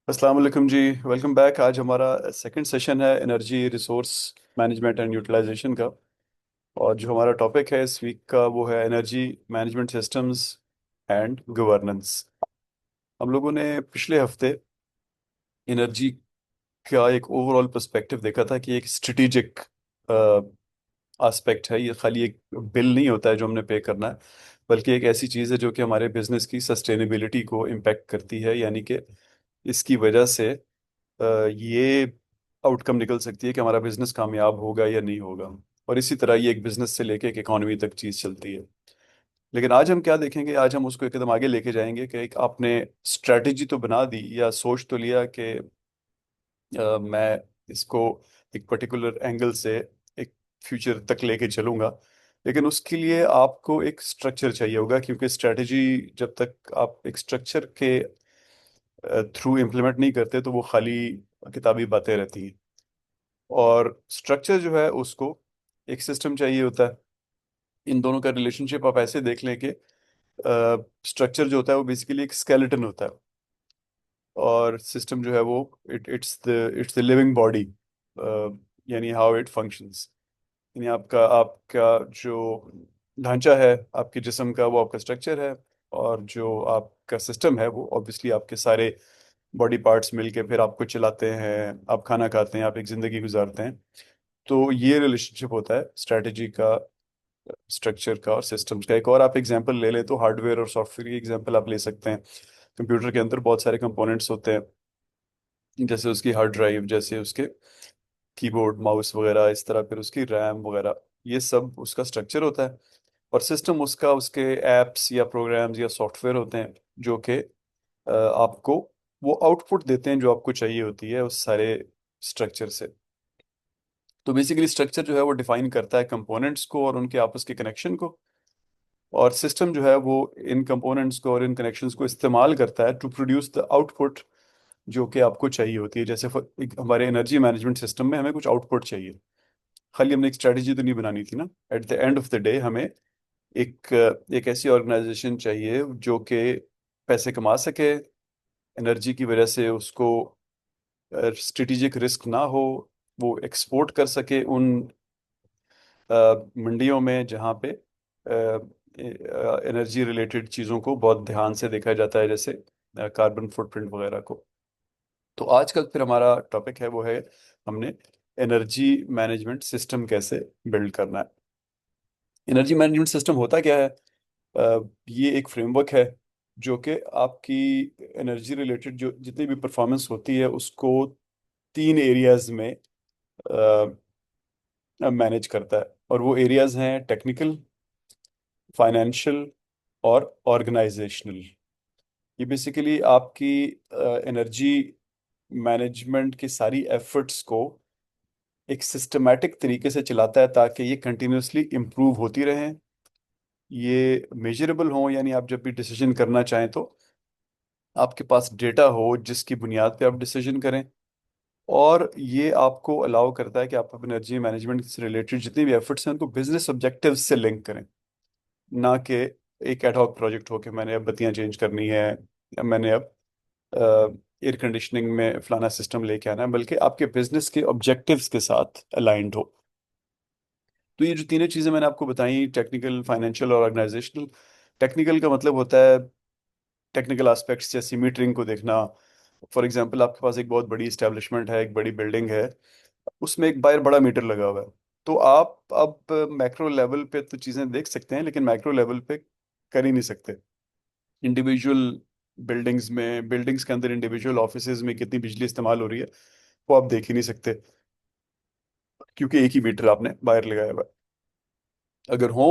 अस्सलाम वालेकुम जी। Welcome back. आज हमारा सेकंड सेशन है energy resource management and utilisation का। और जो हमारा टॉपिक है इस वीक का वो है energy management systems and governance. हम लोगों ने पिछले हफ्ते एनर्जी का एक ओवरऑल पर्सपेक्टिव देखा था कि एक स्ट्रेटेजिक एस्पेक्ट है। ये खाली एक बिल नहीं होता है जो हमने पे करना है, बल्कि एक ऐसी चीज़ है जो कि हमारे बिजनेस की सस्टेनेबिलिटी को इम्पेक्ट करती है। यानी कि इसकी वजह से ये आउटकम निकल सकती है कि हमारा बिजनेस कामयाब होगा या नहीं होगा। और इसी तरह ये एक बिजनेस से लेके एक इकोनॉमी तक चीज चलती है। लेकिन आज हम क्या देखेंगे, आज हम उसको एक कदम आगे लेके जाएंगे कि एक आपने स्ट्रेटेजी तो बना दी या सोच तो लिया कि मैं इसको एक पर्टिकुलर एंगल से एक फ्यूचर तक लेके चलूंगा। लेकिन उसके लिए आपको एक स्ट्रक्चर चाहिए होगा, क्योंकि स्ट्रेटेजी जब तक आप एक स्ट्रक्चर के थ्रू इम्प्लीमेंट नहीं करते तो वो खाली किताबी बातें रहती हैं। और स्ट्रक्चर जो है उसको एक सिस्टम चाहिए होता है। इन दोनों का रिलेशनशिप आप ऐसे देख लें कि स्ट्रक्चर जो होता है वो बेसिकली एक स्केलेटन होता है, और सिस्टम जो है वो इट्स द लिविंग बॉडी, यानी हाउ इट फंक्शंस। यानी आपका आपका जो ढांचा है आपके जिस्म का वो आपका स्ट्रक्चर है। और जो आपका सिस्टम है वो ऑब्वियसली आपके सारे बॉडी पार्ट्स मिलके फिर आपको चलाते हैं, आप खाना खाते हैं, आप एक ज़िंदगी गुजारते हैं। तो ये रिलेशनशिप होता है स्ट्रैटेजी का, स्ट्रक्चर का और सिस्टम्स का। एक और आप एग्जांपल ले लें तो हार्डवेयर और सॉफ्टवेयर की एग्जांपल आप ले सकते हैं। कंप्यूटर के अंदर बहुत सारे कंपोनेंट्स होते हैं, जैसे उसकी हार्ड ड्राइव, जैसे उसके कीबोर्ड माउस वगैरह, इस तरह फिर उसकी रैम वगैरह। ये सब उसका स्ट्रक्चर होता है। और सिस्टम उसका उसके एप्स या प्रोग्राम्स या सॉफ्टवेयर होते हैं जो कि आपको वो आउटपुट देते हैं जो आपको चाहिए होती है उस सारे स्ट्रक्चर से। तो बेसिकली स्ट्रक्चर जो है वो डिफाइन करता है कंपोनेंट्स को और उनके आपस के कनेक्शन को। और सिस्टम जो है वो इन कंपोनेंट्स को और इन कनेक्शंस को इस्तेमाल करता है टू प्रोड्यूस द आउटपुट जो कि आपको चाहिए होती है। जैसे एक हमारे एनर्जी मैनेजमेंट सिस्टम में हमें कुछ आउटपुट चाहिए। खाली हमने एक स्ट्रेटजी तो नहीं बनानी थी ना। At the end of the day हमें एक एक ऐसी ऑर्गेनाइजेशन चाहिए जो कि पैसे कमा सके, एनर्जी की वजह से उसको स्ट्रेटेजिक रिस्क ना हो, वो एक्सपोर्ट कर सके उन मंडियों में जहाँ पे एनर्जी रिलेटेड चीज़ों को बहुत ध्यान से देखा जाता है, जैसे कार्बन फुटप्रिंट वगैरह को। तो आज का फिर हमारा टॉपिक है वो है हमने एनर्जी मैनेजमेंट सिस्टम कैसे बिल्ड करना है। एनर्जी मैनेजमेंट सिस्टम होता क्या है? ये एक फ्रेमवर्क है जो कि आपकी एनर्जी रिलेटेड जो जितनी भी परफॉर्मेंस होती है उसको तीन एरियाज में मैनेज करता है। और वो एरियाज हैं टेक्निकल, फाइनेंशियल और ऑर्गेनाइजेशनल। ये बेसिकली आपकी एनर्जी मैनेजमेंट की सारी एफर्ट्स को एक सिस्टमैटिक तरीके से चलाता है ताकि ये कंटिन्यूअसली इम्प्रूव होती रहें, ये मेजरेबल हों। यानी आप जब भी डिसीजन करना चाहें तो आपके पास डेटा हो जिसकी बुनियाद पे आप डिसीजन करें। और ये आपको अलाउ करता है कि आप अपनी एनर्जी मैनेजमेंट से रिलेटेड जितनी भी एफर्ट्स हैं उनको बिजनेस ऑब्जेक्टिव्स से लिंक करें। ना कि एक एडहॉक प्रोजेक्ट हो कि मैंने अब बत्तियां चेंज करनी है या मैंने अब एयर कंडीशनिंग में फलाना सिस्टम लेके आना है, बल्कि आपके बिजनेस के ऑब्जेक्टिव्स के साथ अलाइंड हो। तो ये जो तीनों चीज़ें मैंने आपको बताई, टेक्निकल, फाइनेंशियल और ऑर्गेनाइजेशनल। टेक्निकल का मतलब होता है टेक्निकल एस्पेक्ट्स जैसे मीटरिंग को देखना। फॉर एग्जांपल आपके पास एक बहुत बड़ी इस्टेब्लिशमेंट है, एक बड़ी बिल्डिंग है, उसमें एक बाहर बड़ा मीटर लगा हुआ है। तो आप अब मैक्रो लेवल पे तो चीज़ें देख सकते हैं, लेकिन माइक्रो लेवल पे कर ही नहीं सकते। इंडिविजुअल बिल्डिंग्स के अंदर इंडिविजुअल ऑफिसेज में कितनी बिजली इस्तेमाल हो रही है वो आप देख ही नहीं सकते, क्योंकि एक ही मीटर आपने बाहर लगाया हुआ है। अगर हो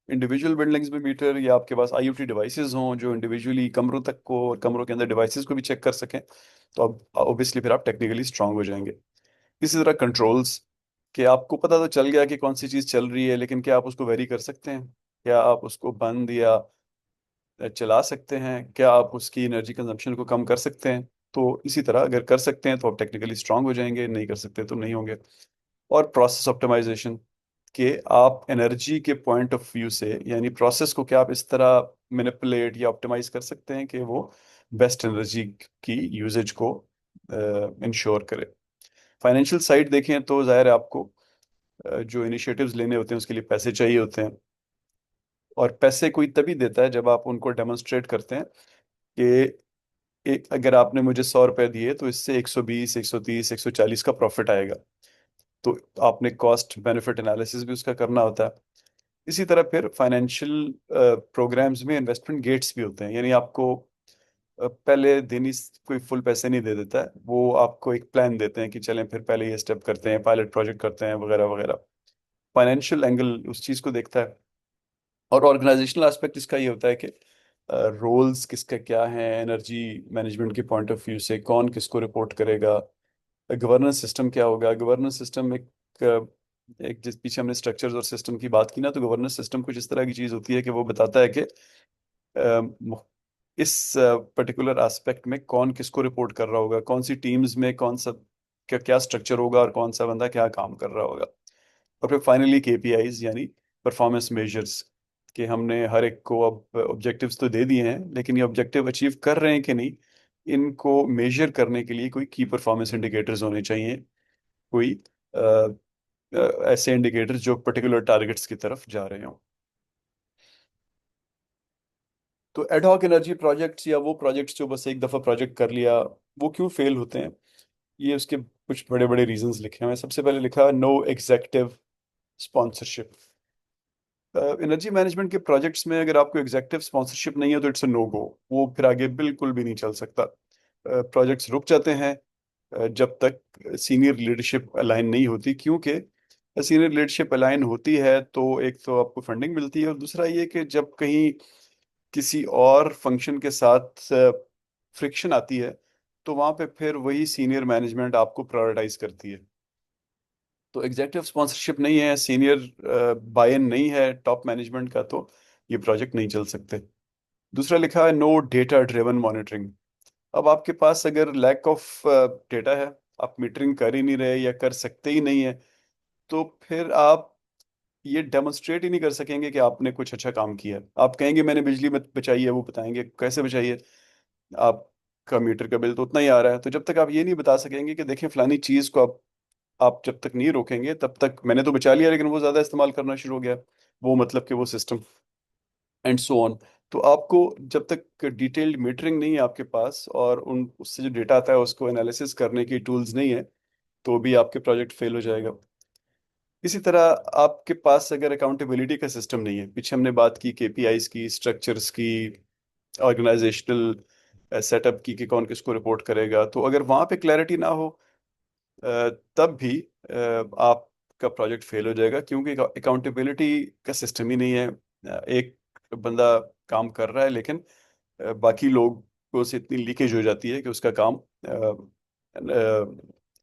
इंडिविजुअल बिल्डिंग्स में मीटर, या आपके पास आईओटी डिवाइसेस हों जो इंडिविजुअली कमरों तक को और कमरों के अंदर डिवाइसेस को भी चेक कर सकें, तो अब ऑब्वियसली फिर आप टेक्निकली स्ट्रांग हो जाएंगे। इसी तरह कंट्रोल्स, कि आपको पता तो चल गया कि कौन सी चीज़ चल रही है, लेकिन क्या आप उसको वेरी कर सकते हैं? क्या आप उसको बंद या चला सकते हैं? क्या आप उसकी एनर्जी कंजम्पशन को कम कर सकते हैं? तो इसी तरह अगर कर सकते हैं तो आप टेक्निकली स्ट्रांग हो जाएंगे, नहीं कर सकते तो नहीं होंगे। और प्रोसेस ऑप्टिमाइजेशन, कि आप एनर्जी के पॉइंट ऑफ व्यू से, यानी प्रोसेस को क्या आप इस तरह मैनिपुलेट या ऑप्टिमाइज कर सकते हैं कि वो बेस्ट एनर्जी की यूजेज को इंश्योर करे। फाइनेंशियल साइड देखें तो जाहिर है आपको जो इनिशिएटिव्स लेने होते हैं उसके लिए पैसे चाहिए होते हैं, और पैसे कोई तभी देता है जब आप उनको डेमोन्स्ट्रेट करते हैं कि अगर आपने मुझे 100 रुपए दिए तो इससे 120, 130, 140 का प्रॉफिट आएगा। तो आपने कॉस्ट बेनिफिट एनालिसिस भी उसका करना होता है। इसी तरह फिर फाइनेंशियल प्रोग्राम्स में इन्वेस्टमेंट गेट्स भी होते हैं, यानी आपको पहले दिन ही कोई फुल पैसे नहीं दे देता है, वो आपको एक प्लान देते हैं कि चलें फिर पहले ये स्टेप करते हैं, पायलट प्रोजेक्ट करते हैं वगैरह वगैरह। फाइनेंशियल एंगल उस चीज़ को देखता है। और ऑर्गेनाइजेशनल एस्पेक्ट इसका ये होता है कि रोल्स किसका क्या है एनर्जी मैनेजमेंट के पॉइंट ऑफ व्यू से, कौन किसको रिपोर्ट करेगा, गवर्नेंस सिस्टम क्या होगा। गवर्नेंस सिस्टम एक जिस पीछे हमने स्ट्रक्चर्स और सिस्टम की बात की ना, तो गवर्नेंस सिस्टम कुछ इस तरह की चीज़ होती है कि वो बताता है कि इस पर्टिकुलर एस्पेक्ट में कौन किसको रिपोर्ट कर रहा होगा, कौन सी टीम्स में कौन सा क्या क्या स्ट्रक्चर होगा और कौन सा बंदा क्या काम कर रहा होगा। और फिर फाइनली केपीआईज यानी परफॉर्मेंस मेजर्स, कि हमने हर एक को अब ऑब्जेक्टिव्स तो दे दिए हैं, लेकिन ये ऑब्जेक्टिव अचीव कर रहे हैं कि नहीं, इनको मेजर करने के लिए कोई की परफॉर्मेंस इंडिकेटर्स होने चाहिए, कोई अ, ऐसे इंडिकेटर्स जो पर्टिकुलर टारगेट्स की तरफ जा रहे हों। तो एडहॉक एनर्जी प्रोजेक्ट्स या वो प्रोजेक्ट्स जो बस एक दफ़ा प्रोजेक्ट कर लिया, वो क्यों फेल होते हैं, ये उसके कुछ बड़े बड़े रीजंस लिखे हैं। सबसे पहले लिखा no executive sponsorship. Energy management के प्रोजेक्ट्स में अगर आपको एग्जेक्टिव स्पॉन्सरशिप नहीं है तो इट्स अ नो गो, वो फिर आगे बिल्कुल भी नहीं चल सकता। प्रोजेक्ट्स रुक जाते हैं जब तक सीनियर लीडरशिप अलाइन नहीं होती, क्योंकि सीनियर लीडरशिप अलाइन होती है तो एक तो आपको फंडिंग मिलती है, और दूसरा ये कि जब कहीं किसी और फंक्शन के साथ फ्रिक्शन आती है तो वहां पे फिर वही सीनियर मैनेजमेंट आपको प्रायोरिटाइज करती है। तो एग्जेक्टिव स्पॉन्सरशिप नहीं है, सीनियर बाय इन नहीं है टॉप मैनेजमेंट का, तो ये प्रोजेक्ट नहीं चल सकते। दूसरा लिखा है नो डेटा ड्रिवन मॉनिटरिंग। अब आपके पास अगर लैक ऑफ डेटा है, आप मीटरिंग कर ही नहीं रहे या कर सकते ही नहीं है, तो फिर आप ये डेमोन्स्ट्रेट ही नहीं कर सकेंगे कि आपने कुछ अच्छा काम किया है। आप कहेंगे मैंने बिजली में बचाई है, वो बताएंगे कैसे बचाई है, आपका मीटर का बिल तो उतना ही आ रहा है। तो जब तक आप ये नहीं बता सकेंगे कि देखें फलानी चीज को आप जब तक नहीं रोकेंगे तब तक मैंने तो बचा लिया लेकिन वो ज्यादा इस्तेमाल करना शुरू हो गया, वो मतलब कि वो सिस्टम एंड सो ऑन। तो आपको जब तक डिटेल्ड मीटरिंग नहीं है आपके पास और उन उससे जो डेटा आता है उसको एनालिसिस करने की टूल्स नहीं है, तो भी आपके प्रोजेक्ट फेल हो जाएगा। इसी तरह आपके पास अगर अकाउंटेबिलिटी का सिस्टम नहीं है, पीछे हमने बात की केपीआईज की, स्ट्रक्चर्स की, ऑर्गेनाइजेशनल सेटअप की कि कौन किसको रिपोर्ट करेगा, तो अगर वहाँ पे क्लैरिटी ना हो तब भी आपका प्रोजेक्ट फेल हो जाएगा, क्योंकि अकाउंटेबिलिटी का सिस्टम ही नहीं है। एक बंदा काम कर रहा है लेकिन बाकी लोगों से इतनी लीकेज हो जाती है कि उसका काम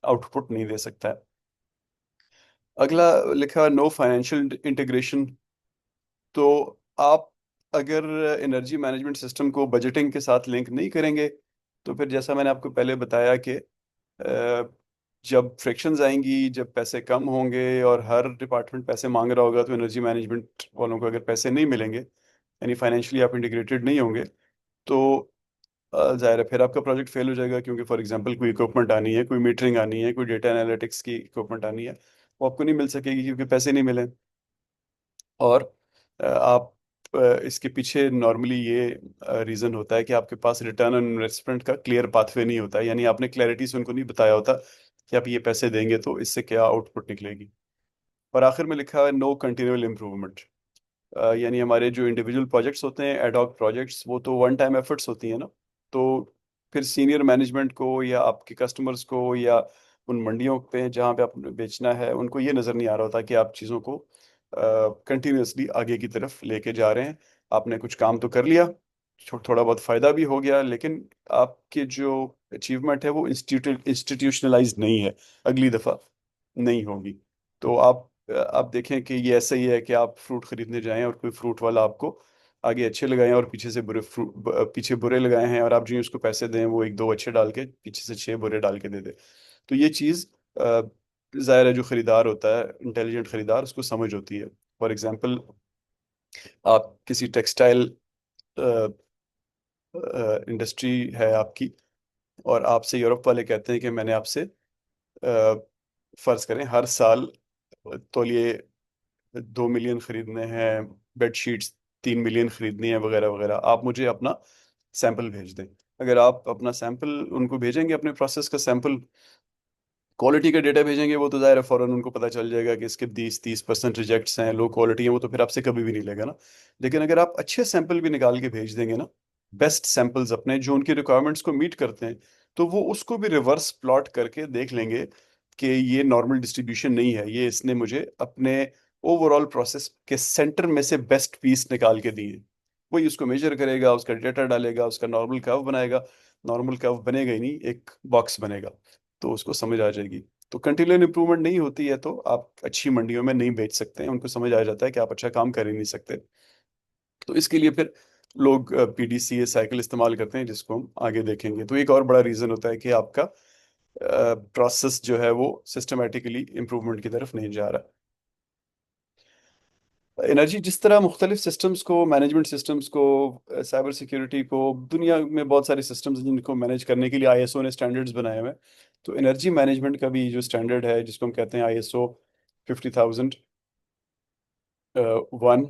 आउटपुट नहीं दे सकता है। अगला लिखा नो फाइनेंशियल इंटीग्रेशन। तो आप अगर एनर्जी मैनेजमेंट सिस्टम को बजटिंग के साथ लिंक नहीं करेंगे, तो फिर जैसा मैंने आपको पहले बताया कि जब फ्रिक्शंस आएंगी, जब पैसे कम होंगे और हर डिपार्टमेंट पैसे मांग रहा होगा, तो एनर्जी मैनेजमेंट वालों को अगर पैसे नहीं मिलेंगे, यानी फाइनेंशियली आप इंटीग्रेटेड नहीं होंगे, तो जाहिर है फिर आपका प्रोजेक्ट फेल हो जाएगा, क्योंकि फॉर एग्जांपल कोई इक्विपमेंट आनी है, कोई मीटरिंग आनी है, कोई डेटा एनालिटिक्स की इक्विपमेंट आनी है, वो आपको नहीं मिल सकेगी क्योंकि पैसे नहीं मिले। और आप इसके पीछे नॉर्मली ये रीज़न होता है कि आपके पास रिटर्न ऑन इन्वेस्टमेंट का क्लियर पाथवे नहीं होता है, यानी आपने क्लैरिटी से उनको नहीं बताया होता कि आप ये पैसे देंगे तो इससे क्या आउटपुट निकलेगी। और आखिर में लिखा है नो कंटिन्यूअल इम्प्रूवमेंट। यानी हमारे जो इंडिविजुअल प्रोजेक्ट्स होते हैं, एडॉक प्रोजेक्ट्स, वो तो वन टाइम एफर्ट्स होती हैं ना, तो फिर सीनियर मैनेजमेंट को या आपके कस्टमर्स को या उन मंडियों पे जहाँ पे आप बेचना है, उनको ये नज़र नहीं आ रहा होता कि आप चीज़ों को कंटिन्यूअसली आगे की तरफ लेके जा रहे हैं। आपने कुछ काम तो कर लिया, थोड़ा बहुत फ़ायदा भी हो गया, लेकिन आपके जो अचीवमेंट है वो इंस्टीट्यूशनलाइज नहीं है, अगली दफ़ा नहीं होगी। तो आप देखें कि ये ऐसा ही है कि आप फ्रूट खरीदने जाएं और कोई फ्रूट वाला आपको आगे अच्छे लगाए और पीछे से बुरे फ्रूट, पीछे बुरे लगाए हैं, और आप जो उसको पैसे दें वो एक दो अच्छे डाल के पीछे से छह बुरे डाल के दे दे। तो ये चीज़ ज़ाहिर है जो खरीदार होता है, इंटेलिजेंट खरीदार, उसको समझ होती है। फॉर एग्जांपल, आप किसी टेक्सटाइल इंडस्ट्री है आपकी, और आपसे यूरोप वाले कहते हैं कि मैंने आपसे फर्ज करें हर साल तौलिए 2 मिलियन खरीदने हैं, बेडशीट्स 3 मिलियन खरीदनी है, वगैरह वगैरह। आप मुझे अपना सैंपल भेज दें। अगर आप अपना सैंपल उनको भेजेंगे, अपने प्रोसेस का सैंपल, क्वालिटी का डेटा भेजेंगे, वो तो ज़ाहिर है फ़ौरन उनको पता चल जाएगा कि इसके 20-30% रिजेक्ट्स हैं, लो क्वालिटी है, वो तो फिर आपसे कभी भी नहीं लेगा ना। लेकिन अगर आप अच्छे सैंपल भी निकाल के भेज देंगे ना, बेस्ट सैंपल्स अपने जो उनकी रिक्वायरमेंट्स को मीट करते हैं, तो वो उसको भी रिवर्स प्लॉट करके देख लेंगे कि ये नॉर्मल डिस्ट्रीब्यूशन नहीं है, ये इसने मुझे अपने ओवरऑल प्रोसेस के सेंटर में से बेस्ट पीस निकाल के दिए। वही उसको मेजर करेगा, उसका डेटा डालेगा, उसका नॉर्मल कर्व बनाएगा। नॉर्मल कर्व बनेगा ही नहीं, एक बॉक्स बनेगा, तो उसको समझ आ जाएगी। तो कंटिन्यूअल इंप्रूवमेंट नहीं होती है तो आप अच्छी मंडियों में नहीं बेच सकते हैं, उनको समझ आ जाता है कि आप अच्छा काम कर ही नहीं सकते। तो इसके लिए फिर लोग पीडीसीए साइकिल इस्तेमाल करते हैं, जिसको हम आगे देखेंगे। तो एक और बड़ा रीजन होता है कि आपका प्रोसेस जो है वो सिस्टमेटिकली इम्प्रूवमेंट की तरफ नहीं जा रहा। एनर्जी जिस तरह मुख्तलिफ सिस्टम्स को, मैनेजमेंट सिस्टम्स को, साइबर सिक्योरिटी को, दुनिया में बहुत सारे सिस्टम्स हैं जिनको मैनेज करने के लिए आईएसओ ने स्टैंडर्ड्स बनाए हुए हैं। तो एनर्जी मैनेजमेंट का भी जो स्टैंडर्ड है, जिसको हम कहते हैं ISO 50,001,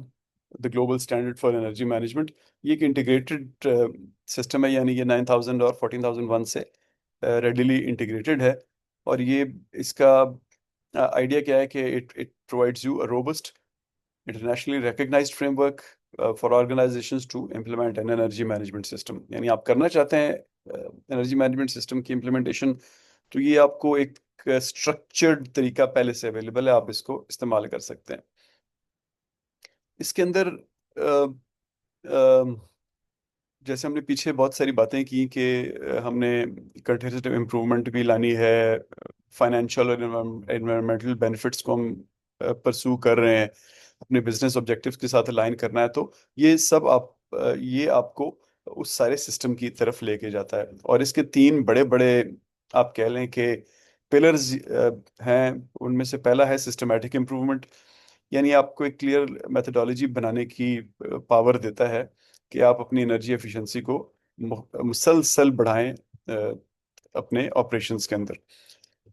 the global standard for energy management, ये एक इंटीग्रेटेड सिस्टम है, यानी ये 9000 और 14001 से रेडिली इंटीग्रेटेड है। और ये इसका आइडिया क्या है कि it it provides you a robust internationally recognised framework for organisations to implement an energy management system. यानी आप करना चाहते हैं एनर्जी मैनेजमेंट सिस्टम की इम्प्लीमेंटेशन, तो ये आपको एक स्ट्रक्चर्ड तरीका पहले से अवेलेबल है, आप इसको इस्तेमाल कर सकते हैं। इसके अंदर जैसे हमने पीछे बहुत सारी बातें की कि हमने कंटिन्यूस इम्प्रूवमेंट भी लानी है, फाइनेंशियल और एनवायरमेंटल बेनिफिट्स को हम परसू कर रहे हैं, अपने बिजनेस ऑब्जेक्टिव्स के साथ अलाइन करना है, तो ये सब ये आपको उस सारे सिस्टम की तरफ लेके जाता है। और इसके तीन बड़े बड़े, आप कह लें कि पिलर्स हैं। उनमें से पहला है सिस्टमैटिक इम्प्रूवमेंट, यानी आपको एक क्लियर मेथडोलॉजी बनाने की पावर देता है कि आप अपनी एनर्जी एफिशिएंसी को मुसलसल बढ़ाएं अपने ऑपरेशंस के अंदर।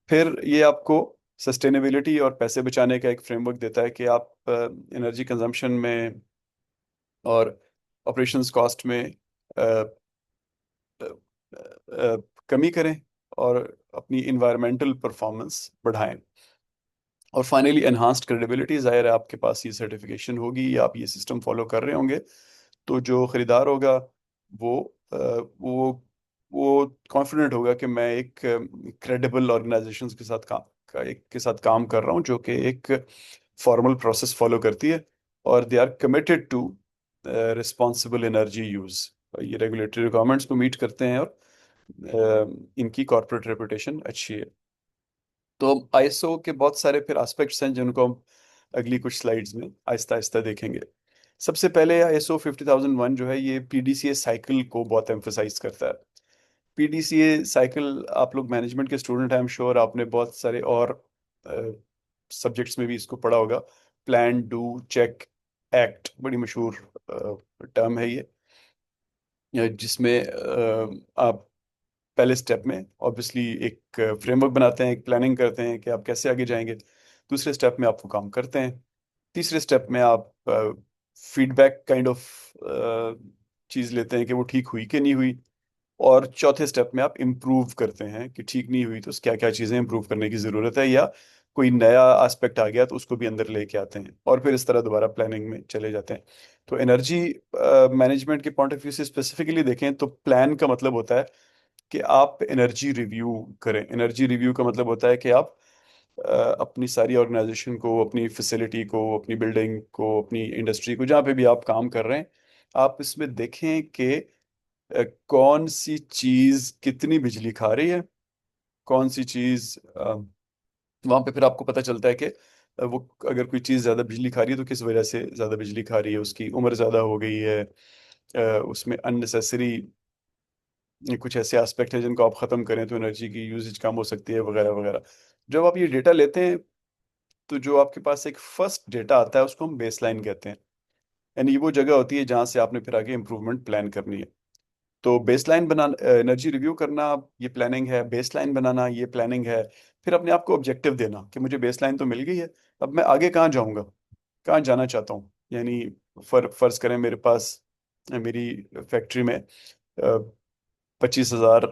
फिर ये आपको सस्टेनेबिलिटी और पैसे बचाने का एक फ्रेमवर्क देता है कि आप एनर्जी कंजम्पशन में और ऑपरेशंस कॉस्ट में अ, अ, कमी करें और अपनी इन्वायरमेंटल परफॉर्मेंस बढ़ाएं। और फाइनली एनहांस्ड क्रेडिबिलिटी, जाहिर है आपके पास ये सर्टिफिकेशन होगी या आप ये सिस्टम फॉलो कर रहे होंगे, तो जो खरीदार होगा वो वो कॉन्फिडेंट होगा कि मैं एक क्रेडिबल ऑर्गेनाइजेशन के साथ काम कर रहा हूँ, जो कि एक फॉर्मल प्रोसेस फॉलो करती है, और they are committed to responsible energy use. ये रेगुलेटरी रिक्वायरमेंट्स को मीट करते हैं, और इनकी कॉर्पोरेट रेपुटेशन अच्छी है। तो आईएसओ के बहुत सारे फिर एस्पेक्ट्स हैं जिनको हम अगली कुछ स्लाइड्स में आहिस्ता आहिस्ता देखेंगे। सबसे पहले आईएसओ 50001 जो है, ये पीडीसीए साइकिल को बहुत एम्फोसाइज करता है। पीडीसीए साइकिल, आप लोग मैनेजमेंट के स्टूडेंट हैं, आई एम श्योर आपने बहुत सारे और सब्जेक्ट्स में भी इसको पढ़ा होगा। प्लान, डू, चेक, एक्ट, बड़ी मशहूर टर्म है ये, जिसमें आप पहले स्टेप में ऑब्वियसली एक फ्रेमवर्क बनाते हैं, एक प्लानिंग करते हैं कि आप कैसे आगे जाएंगे। दूसरे स्टेप में आप वो काम करते हैं। तीसरे स्टेप में आप फीडबैक काइंड ऑफ चीज़ लेते हैं कि वो ठीक हुई कि नहीं हुई। और चौथे स्टेप में आप इम्प्रूव करते हैं कि ठीक नहीं हुई तो क्या क्या चीज़ें इम्प्रूव करने की ज़रूरत है, या कोई नया एस्पेक्ट आ गया तो उसको भी अंदर लेके आते हैं, और फिर इस तरह दोबारा प्लानिंग में चले जाते हैं। तो एनर्जी मैनेजमेंट के पॉइंट ऑफ व्यू से स्पेसिफिकली देखें तो प्लान का मतलब होता है कि आप एनर्जी रिव्यू करें। एनर्जी रिव्यू का मतलब होता है कि आप अपनी सारी ऑर्गेनाइजेशन को, अपनी फैसिलिटी को, अपनी बिल्डिंग को, अपनी इंडस्ट्री को, जहाँ पे भी आप काम कर रहे हैं, आप इसमें देखें कि कौन सी चीज़ कितनी बिजली खा रही है, कौन सी चीज़ वहाँ पे फिर आपको पता चलता है कि वो अगर कोई चीज़ ज़्यादा बिजली खा रही है तो किस वजह से ज़्यादा बिजली खा रही है। उसकी उम्र ज़्यादा हो गई है, उसमें अननेसेसरी ये कुछ ऐसे एस्पेक्ट है जिनको आप ख़त्म करें तो एनर्जी की यूजेज कम हो सकती है, वगैरह वगैरह। जब आप ये डेटा लेते हैं तो जो आपके पास एक फर्स्ट डेटा आता है उसको हम बेसलाइन कहते हैं। यानी ये वो जगह होती है जहाँ से आपने फिर आगे इम्प्रूवमेंट प्लान करनी है। तो बेसलाइन बनाना, एनर्जी रिव्यू करना ये प्लानिंग है, बेसलाइन बनाना ये प्लानिंग है। फिर अपने आप को ऑब्जेक्टिव देना कि मुझे बेसलाइन तो मिल गई है, अब मैं आगे कहाँ जाऊँगा, कहाँ जाना चाहता हूँ। यानी फर्ज करें मेरे पास मेरी फैक्ट्री में 25,000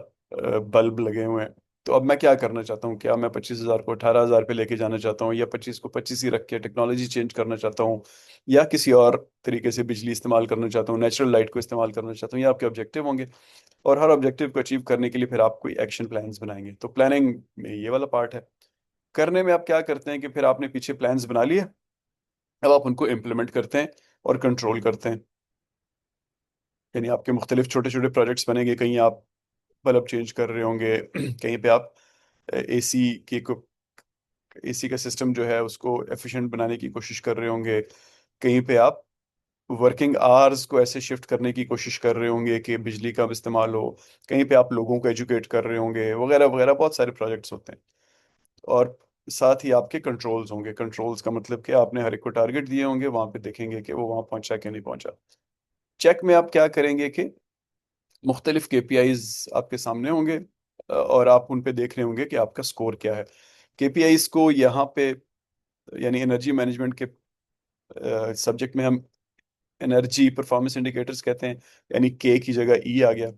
बल्ब लगे हुए हैं। तो अब मैं क्या करना चाहता हूँ, क्या मैं 25,000 को 18,000 पे लेके जाना चाहता हूँ, या 25 को 25 ही रख के टेक्नोलॉजी चेंज करना चाहता हूँ, या किसी और तरीके से बिजली इस्तेमाल करना चाहता हूँ, नेचुरल लाइट को इस्तेमाल करना चाहता हूँ। ये आपके ऑब्जेक्टिव होंगे। और हर ऑब्जेक्टिव को अचीव करने के लिए फिर आप कोई एक्शन प्लान्स बनाएंगे। तो प्लानिंग में ये वाला पार्ट है। करने में आप क्या करते हैं कि फिर आपने पीछे प्लान्स बना लिए, अब आप उनको इम्प्लीमेंट करते हैं और कंट्रोल करते हैं। यानी आपके मुख्तलिफ छोटे छोटे प्रोजेक्ट्स बनेंगे, कहीं आप बल्ब चेंज कर रहे होंगे, कहीं पे आप एसी की एसी का सिस्टम जो है उसको एफिशिएंट बनाने की कोशिश कर रहे होंगे, कहीं पे आप वर्किंग आवर्स को ऐसे शिफ्ट करने की कोशिश कर रहे होंगे कि बिजली कम इस्तेमाल हो, कहीं पे आप लोगों को एजुकेट कर रहे होंगे, वगैरह वगैरह। बहुत सारे प्रोजेक्ट्स होते हैं। और साथ ही आपके कंट्रोल्स होंगे। कंट्रोल्स का मतलब कि आपने हर एक को टारगेट दिए होंगे, वहां पे देखेंगे कि वो वहां पहुंचा कि नहीं पहुंचा। चेक में आप क्या करेंगे कि मुख्तलिफ केपीआईज आपके सामने होंगे, और आप उन पे देख रहे होंगे कि आपका स्कोर क्या है। केपीआईज को यहाँ पे यानी एनर्जी मैनेजमेंट के सब्जेक्ट में हम एनर्जी परफॉर्मेंस इंडिकेटर्स कहते हैं। यानी के की जगह ई आ गया,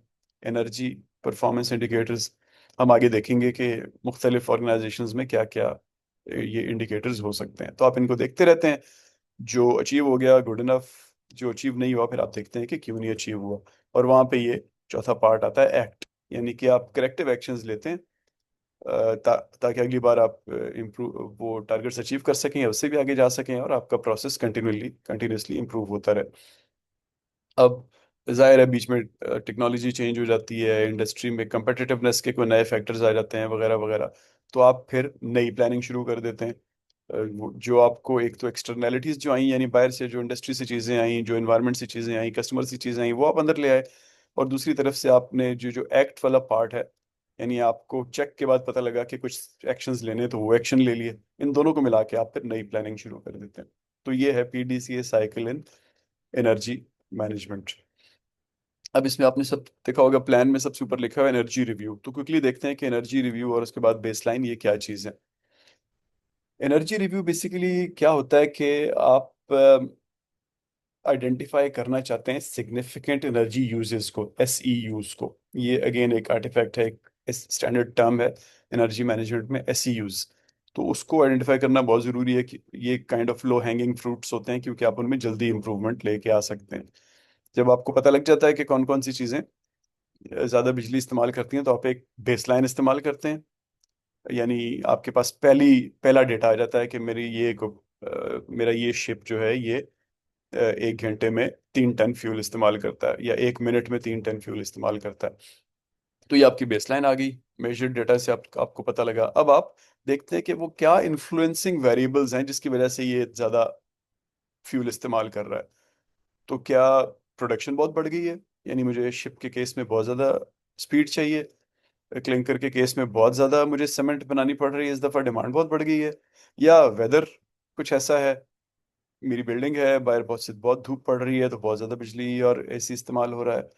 एनर्जी परफॉर्मेंस इंडिकेटर्स। हम आगे देखेंगे कि मुख्तलिफ ऑर्गेनाइजेशंस में क्या क्या ये इंडिकेटर्स हो सकते हैं। तो आप इनको देखते रहते हैं। जो अचीव हो गया गुड इनफ, जो अचीव नहीं हुआ फिर आप देखते हैं कि क्यों नहीं अचीव हुआ। और वहाँ पे ये चौथा पार्ट आता है एक्ट। यानी कि आप करेक्टिव एक्शंस लेते हैं, ताकि अगली बार आप इम्प्रूव वो टारगेट्स अचीव कर सकें या उससे भी आगे जा सकें, और आपका प्रोसेस कंटिन्यूसली इम्प्रूव होता रहे। अब जाहिर है बीच में टेक्नोलॉजी चेंज हो जाती है, इंडस्ट्री में competitiveness के कोई नए फैक्टर्स आ जाते हैं, वगैरह वगैरह। तो आप फिर नई प्लानिंग शुरू कर देते हैं। जो आपको एक तो एक्सटर्नैलिटीज जो आई, यानी बाहर से जो इंडस्ट्री से चीज़ें आई, जो इन्वायरमेंट से चीज़ें आई, कस्टमर से चीज़ें आई, वो आप अंदर ले आए। और दूसरी तरफ से आपने जो जो एक्ट वाला पार्ट है, यानी आपको चेक के बाद पता लगा कि कुछ एक्शंस लेने हैं, तो वो एक्शन ले लिए। इन दोनों को मिला के आप फिर नई प्लानिंग शुरू कर देते हैं। तो ये है PDCA cycle in energy management. अब इसमें आपने सब देखा होगा, प्लान में सबसे ऊपर लिखा हुआ है एनर्जी रिव्यू। तो क्विकली देखते हैं कि एनर्जी रिव्यू और उसके बाद बेसलाइन ये क्या चीज़ है। एनर्जी रिव्यू बेसिकली क्या होता है कि आप आइडेंटिफाई करना चाहते हैं सिग्निफिकेंट एनर्जी यूजेस को, एस ई यूज को। ये अगेन एक आर्टिफैक्ट है, एक स्टैंडर्ड टर्म है एनर्जी मैनेजमेंट में, एस ई यूज। तो उसको आइडेंटिफाई करना बहुत ज़रूरी है कि ये kind of low hanging fruits होते हैं, क्योंकि आप उनमें जल्दी इंप्रूवमेंट लेके आ सकते हैं। जब आपको पता लग जाता है कि कौन कौन सी चीज़ें ज़्यादा बिजली इस्तेमाल करती हैं, तो आप एक बेसलाइन इस्तेमाल करते हैं। यानी आपके पास पहला डेटा आ जाता है कि मेरा ये शिप जो है ये 1 घंटे में 3 टन फ्यूल इस्तेमाल करता है, या 1 मिनट में 3 टन फ्यूल इस्तेमाल करता है। तो ये आपकी बेसलाइन आ गई। मेजर्ड डेटा से आपको पता लगा। अब आप देखते हैं कि वो क्या इन्फ्लुएंसिंग वेरिएबल्स हैं जिसकी वजह से ये ज़्यादा फ्यूल इस्तेमाल कर रहा है। तो क्या प्रोडक्शन बहुत बढ़ गई है, यानी मुझे शिप के केस में बहुत ज़्यादा स्पीड चाहिए, क्लिंकर के केस में बहुत ज़्यादा मुझे सीमेंट बनानी पड़ रही है, इस दफ़ा डिमांड बहुत बढ़ गई है, या वेदर कुछ ऐसा है, मेरी बिल्डिंग है बाहर बहुत धूप पड़ रही है तो बहुत ज़्यादा बिजली और एसी इस्तेमाल हो रहा है,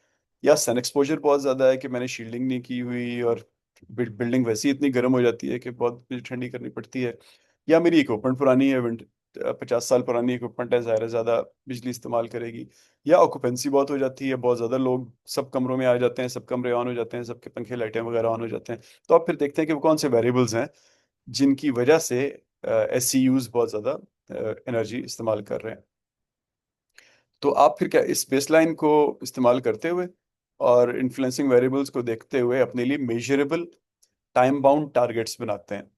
या सन एक्सपोजर बहुत ज़्यादा है कि मैंने शील्डिंग नहीं की हुई और बिल्डिंग वैसे ही इतनी गर्म हो जाती है कि बहुत मुझे ठंडी करनी पड़ती है, या मेरी इक्विपमेंट पुरानी है, 50 साल पुरानी इक्विपमेंट है, ज़ाहिर है ज़्यादा बिजली इस्तेमाल करेगी, या ऑक्यूपेंसी बहुत हो जाती है, बहुत ज़्यादा लोग सब कमरों में आ जाते हैं, सब कमरे ऑन हो जाते हैं, सबके पंखे लाइटें वगैरह ऑन हो जाते हैं। तो आप फिर देखते हैं कि वो कौन से वेरिएबल्स हैं जिनकी वजह से एस सी यूज़ बहुत ज़्यादा एनर्जी इस्तेमाल कर रहे हैं। तो आप फिर क्या इस बेसलाइन को इस्तेमाल करते हुए और इन्फ्लुएंसिंग वेरिएबल्स को देखते हुए अपने लिए मेजरेबल टाइम बाउंड टारगेट्स बनाते हैं।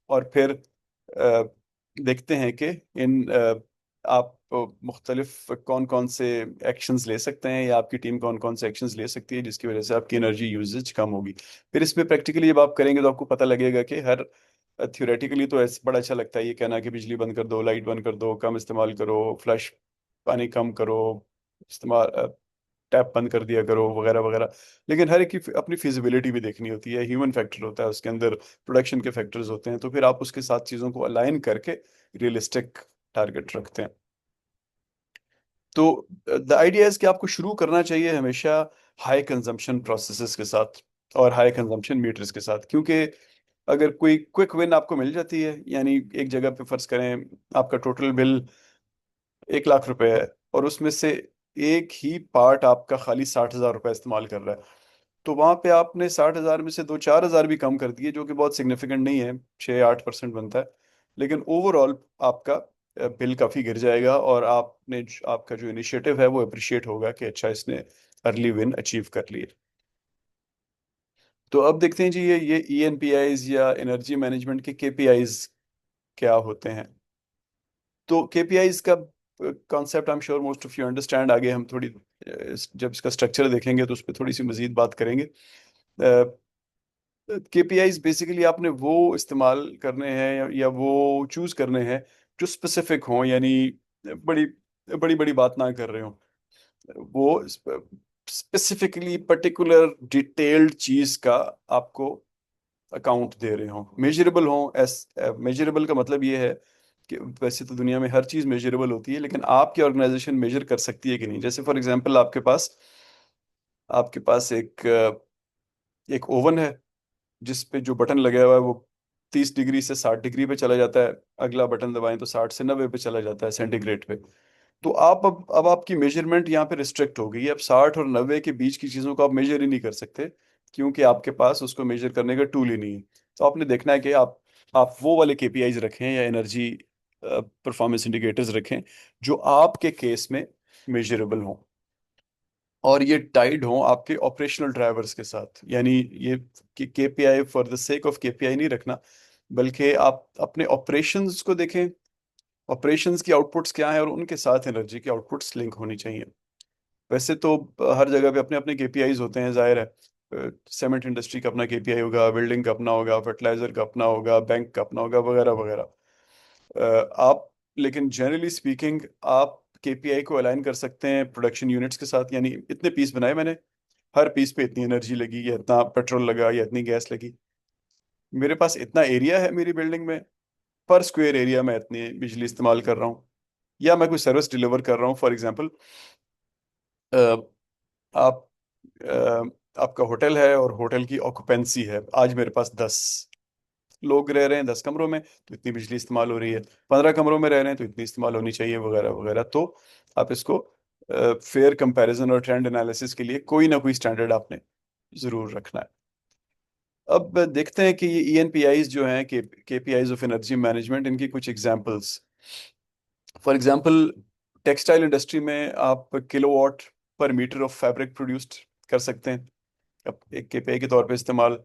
और फिर अ, देखते हैं कि इन आप मुख्तलिफ कौन कौन से एक्शंस ले सकते हैं, या आपकी टीम कौन कौन से एक्शंस ले सकती है जिसकी वजह से आपकी एनर्जी यूजेज कम होगी। फिर इसमें प्रैक्टिकली जब आप करेंगे तो आपको पता लगेगा कि हर थ्योरेटिकली तो ऐसे बड़ा अच्छा लगता है ये कहना कि बिजली बंद कर दो, लाइट बंद कर दो, कम इस्तेमाल करो, फ्लैश पानी कम करो, इस्तेमाल टैप बंद कर दिया करो वगैरह वगैरह। लेकिन हर एक की अपनी फिजिबिलिटी भी देखनी होती है, ह्यूमन फैक्टर होता है उसके अंदर, प्रोडक्शन के फैक्टर्स होते हैं, तो फिर आप उसके साथ चीज़ों को अलाइन करके रियलिस्टिक टारगेट रखते हैं। तो द आइडिया इज कि आपको शुरू करना चाहिए हमेशा हाई कंजम्पशन प्रोसेसेस के साथ और हाई कंजम्पशन मीटर्स के साथ, क्योंकि अगर कोई क्विक विन आपको मिल जाती है, यानी एक जगह पे फर्ज करें आपका टोटल बिल 1 लाख रुपए है, और उसमें से एक ही पार्ट आपका खाली 60,000 रुपये इस्तेमाल कर रहा है, तो वहां पे आपने 60,000 में से 2-4 हज़ार भी कम कर दिए, जो कि बहुत सिग्निफिकेंट नहीं है, 6-8% बनता है, लेकिन ओवरऑल आपका बिल काफी गिर जाएगा, और आपका जो इनिशिएटिव है वो अप्रिशिएट होगा कि अच्छा इसने अर्ली विन अचीव कर ली है। तो अब देखते हैं जी, ये ENPIs या एनर्जी मैनेजमेंट के KPIs क्या होते हैं। तो KPIs का concept I am sure most of you understand. आगे हम थोड़ी जब इसका स्ट्रक्चर देखेंगे तो उस पर थोड़ी सी मजीद बात करेंगे। KPIs बेसिकली आपने वो इस्तेमाल करने हैं या वो चूज करने हैं जो स्पेसिफिक हों, यानी बड़ी बड़ी बड़ी बात ना कर रहे हो, वो स्पेसिफिकली पर्टिकुलर डिटेल्ड चीज का आपको अकाउंट दे रहे हो, मेजरेबल हो। मेजरेबल का मतलब ये है कि वैसे तो दुनिया में हर चीज मेजरेबल होती है, लेकिन आपकी ऑर्गेनाइजेशन मेजर कर सकती है कि नहीं। जैसे फॉर एग्जांपल आपके पास एक ओवन है, जिस पे जो बटन लगा हुआ है वो 30 डिग्री से 60 डिग्री पे चला जाता है, अगला बटन दबाएं तो 60 से 90 पे चला जाता है सेंटीग्रेड पे। तो आप अब आपकी मेजरमेंट यहाँ पे रिस्ट्रिक्ट हो गई है। अब 60 और 90 के बीच की चीज़ों को आप मेजर ही नहीं कर सकते, क्योंकि आपके पास उसको मेजर करने का टूल ही नहीं है। तो आपने देखना है कि आप वो वाले KPIs रखें या एनर्जी परफॉर्मेंस इंडिकेटर्स रखें जो आपके केस में मेजरेबल हों, और ये टाइड हों आपके ऑपरेशनल ड्राइवर्स के साथ। यानी ये KPI for the sake of KPI नहीं रखना, बल्कि आप अपने ऑपरेशंस को देखें, ऑपरेशंस की आउटपुट्स क्या हैं और उनके साथ एनर्जी की आउटपुट्स लिंक होनी चाहिए। वैसे तो हर जगह पे अपने अपने KPIs होते हैं, जाहिर है। सीमेंट इंडस्ट्री का अपना KPI होगा, बिल्डिंग का अपना होगा, फर्टिलाइजर का अपना होगा, बैंक का अपना होगा, वगैरह वगैरह। आप लेकिन जनरली स्पीकिंग आप KPI को अलाइन कर सकते हैं प्रोडक्शन यूनिट्स के साथ, यानी इतने पीस बनाए मैंने, हर पीस पे इतनी एनर्जी लगी या इतना पेट्रोल लगा या इतनी गैस लगी, मेरे पास इतना एरिया है मेरी बिल्डिंग में, पर स्क्वायर एरिया में इतनी बिजली इस्तेमाल कर रहा हूँ, या मैं कोई सर्विस डिलीवर कर रहा हूँ। फॉर एग्जांपल आप आपका होटल है और होटल की ऑक्यूपेंसी है, आज मेरे पास 10 लोग रह रहे हैं 10 कमरों में, तो इतनी बिजली इस्तेमाल हो रही है। 15 कमरों में रह रहे हैं तो इतनी इस्तेमाल होनी चाहिए, वगैरह वगैरह। तो आप इसको फेयर कंपैरिजन और ट्रेंड एनालिसिस के लिए कोई ना कोई स्टैंडर्ड आपने जरूर रखना है। अब देखते हैं कि ये ENPIs जो हैं, KPIs ऑफ एनर्जी मैनेजमेंट, इनकी कुछ examples. For example textile industry में आप किलोवाट पर मीटर ऑफ फैब्रिक प्रोड्यूस्ड कर सकते हैं, अब एक KPI के तौर पे इस्तेमाल।